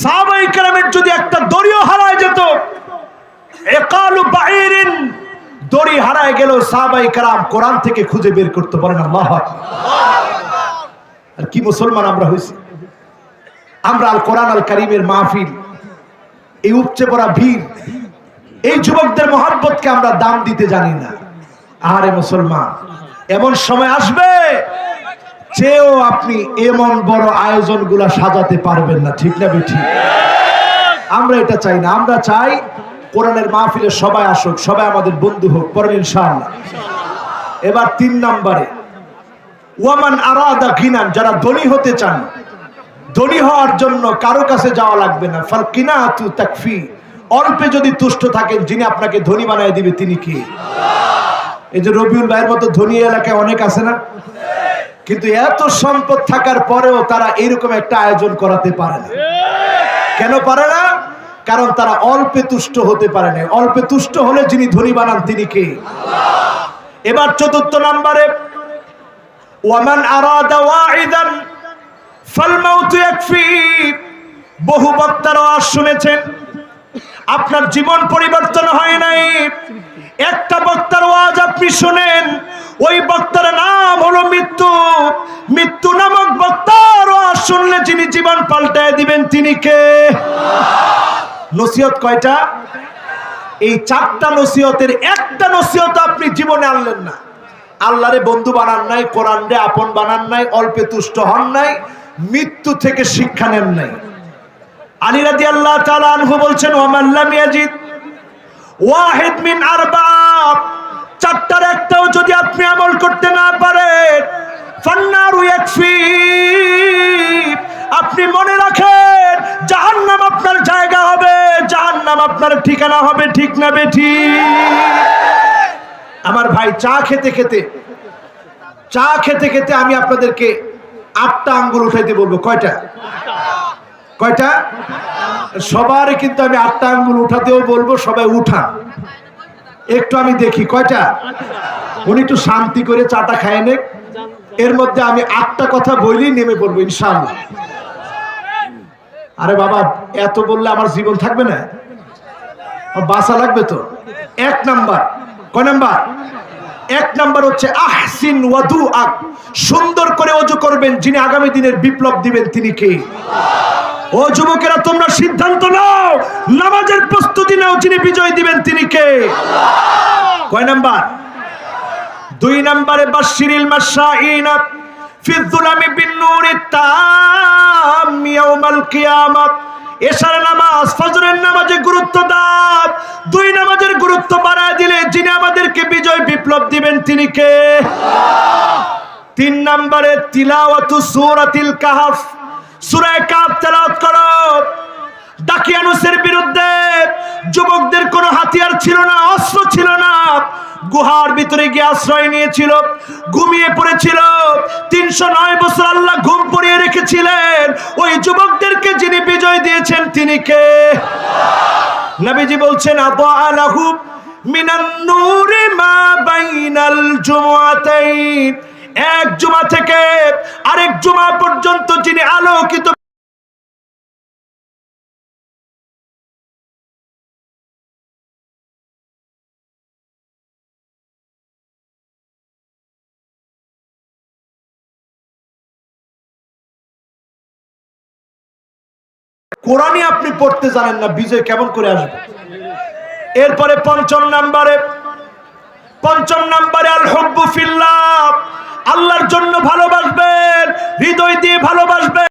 সাহাবায়ে কেরামের যদি একটা দড়িও হারায় যেত, ইকালু বাঈরিন, দড়ি হারায় গেল, সাহাবায়ে কেরাম কোরআন থেকে খুঁজে বের করতে পারেন। আল্লাহু আকবার। আর কি মুসলমান আমরা হইছি! আমরা আল কোরআন আল কারীমের মাহফিল, এই উপচে পড়া ভিড়, এই যুবকদের মহব্বতকে আমরা দাম দিতে জানি না। আরে মুসলমান, এমন সময় আসবে চেয়েও আপনি এমন বড় আয়োজনগুলা সাজাতে পারবেন না, ঠিক না বেঠিক? আমরা এটা চাই না। আমরা চাই কোরআনের মাহফিলে সবাই আসুক, সবাই আমাদের বন্ধু হোক, পড়েন ইনশাআল্লাহ। এবার 3 নম্বরে, ওয়ামান আরাদা গিনান, যারা ধনী হতে চান, ধনী হওয়ার জন্য কারো কাছে যাওয়া লাগবে না, ফাল কিনাতু তাকফি। অল্পে যদি তুষ্ট থাকেন, যিনি আপনাকে ধনী বানায় দিবে তিনি কি? এই যে রবিউল ভাইয়ের মতো ধনী এলাকায় অনেক আছে না? কিন্তু এত সম্পদ থাকার পরেও তারা এইরকম একটা আয়োজন করাতে পারে না। কেন পারে না? কারণ তারা অল্পে তুষ্ট হতে পারে না। অল্পে তুষ্ট হলে যিনি ধনী বানান তিনি কে? এবার 4 নম্বরে, ওয়ামান আরাদা ওয়াইদান ফাল মাউত ইয়াকফি। বহু বক্তারা শুনেছেন, আপনার জীবন পরিবর্তন হয় নাই, একটা বক্তার ওয়াজ আপনি শুনেন, ওই বক্তার নাম হলো মৃত্যু। মৃত্যু নামক বক্তার ওয়াজ শুনলে যিনি জীবন পাল্টায় দিবেন তিনি কে? নসিহত কয়টা? এই 4টা নসিহতের একটা নসিহত আপনি জীবনে আনলেন না। আল্লাহরে বন্ধু বানান নাই, কোরআনরে আপন বানান নাই, অল্পে তুষ্ট হন নাই, মৃত্যু থেকে শিক্ষা নেন নাই। আলী রাদিয়াল্লাহু তাআলা আনহু বলছেন, ওয়া মান লাম ইয়াজিদ ওয়াহিদ মিন আরবা, 4টার একটাও যদি আপনি আমল করতে না পারেন, ফান্নারু ইয়াকফি, আপনি মনে রাখেন জাহান্নাম আপনার জায়গা হবে, জাহান্নাম আপনার ঠিকানা হবে। ঠিক না বেঠিক? আমার ভাই, চা খেতে খেতে আমি আপনাদেরকে 8টা আঙ্গুল উঠাইতে বলবো। কয়টা? সবার কিন্তু আমি 8টা আঙ্গুল উঠাতেও বলবো, সবাই উঠা একটু, আমি দেখি কয়টা। উনি একটু শান্তি করে চাটা খায় নেক, এর মধ্যে আমি 8টা কথা বললেই নেমে পড়বো ইনশাআল্লাহ। আরে বাবা, এত বললে আমার জীবন থাকবে না, বাঁচা লাগবে তো। 1 নাম্বার, কয় নাম্বার? 1 নাম্বার হচ্ছে আহসিন ওয়াদুআক, সুন্দর করে ওযু করবেন, যিনি আগামী দিনের বিপ্লব দিবেন তিনি কে? ও যুবকেরা, তোমরা সিদ্ধান্ত নাও, নামাজের প্রস্তুতি নাও, যিনি বিজয় দিবেন তিনি কে? কয় নাম্বার? 2 নাম্বারে বাশশিরিল মাশাইনা ফি যুলামি বিন নূরি তাম ইয়াউমাল কিয়ামাত, এশার নামাজ, ফজরের নামাজে গুরুত্ব দাও। 2 নামাজের গুরুত্ব বাড়ায় দিলে যিনি আমাদেরকে বিজয় বিপ্লব দিবেন তিনি কে? 3 নম্বরে তিলাওয়াতু সূরাতিল কাহফ, সূরা কাহফ তেলাওয়াত করো। দাকিয়ানুসের বিরুদ্ধে যুবকদের কোনো হাতিয়ার ছিল না, অস্ত্র ছিল না, গুহার ভিতরে গিয়ে আশ্রয় নিয়েছিল, ঘুমিয়ে পড়েছিল। 309 বছর আল্লাহ ঘুম পড়িয়ে রেখেছিলেন। ওই যুবকদেরকে যিনি বিজয় দিয়েছেন তিনি কে? নবীজি বলছেন, আদাআলাহু মিনান নূরি মা বাইনাল জুমআতাইন, এক জুমা থেকে আরেক জুমা পর্যন্ত যিনি আলোকিত কোরআনই আপনি পড়তে জানেন না, বিজয় কেমন করে আসবে? এরপরে 5 নম্বরে আল হুব্বু ফিল্লাহ, আল্লাহর জন্য ভালোবাসবেন, হৃদয় দিয়ে ভালোবাসবেন।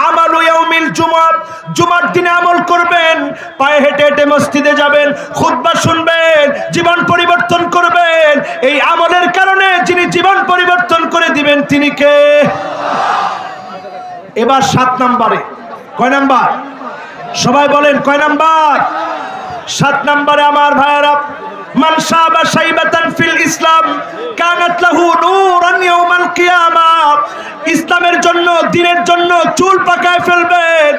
আমালু ইয়াউমিল জুমআহ, জুমার দিনে আমল করবেন, পায়ে হেঁটে হেঁটে মসজিদে যাবেন, খুতবা শুনবেন, জীবন পরিবর্তন করবেন। এই আমলের কারণে যিনি জীবন পরিবর্তন করে দিবেন তিনি কে? এবার 7 নম্বরে, কয় নাম্বার? সবাই বলেন কয় নাম্বার? 7 নম্বরে আমার ভাইয়েরা, মান শাবা শাইবাতান ফিল ইসলাম কানাত লাহু নূরান ইয়াউমাল কিয়ামাহ, ইসলামের জন্য, দ্বীনের জন্য চুল পাকায় ফেলবেন,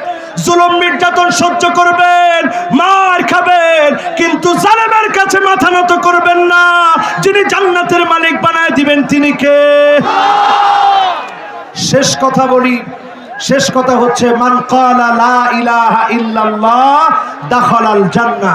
জুলুম নির্যাতন সহ্য করবেন, মার খাবেন, কিন্তু জালেমের কাছে মাথা নত করবেন না। যিনি জান্নাতের মালিক বানায় দিবেন তিনি কে? শেষ কথা বলি, শেষ কথা হচ্ছে, মান ক্বালা লা ইলাহা ইল্লাল্লাহ দাখালাল জান্নাহ।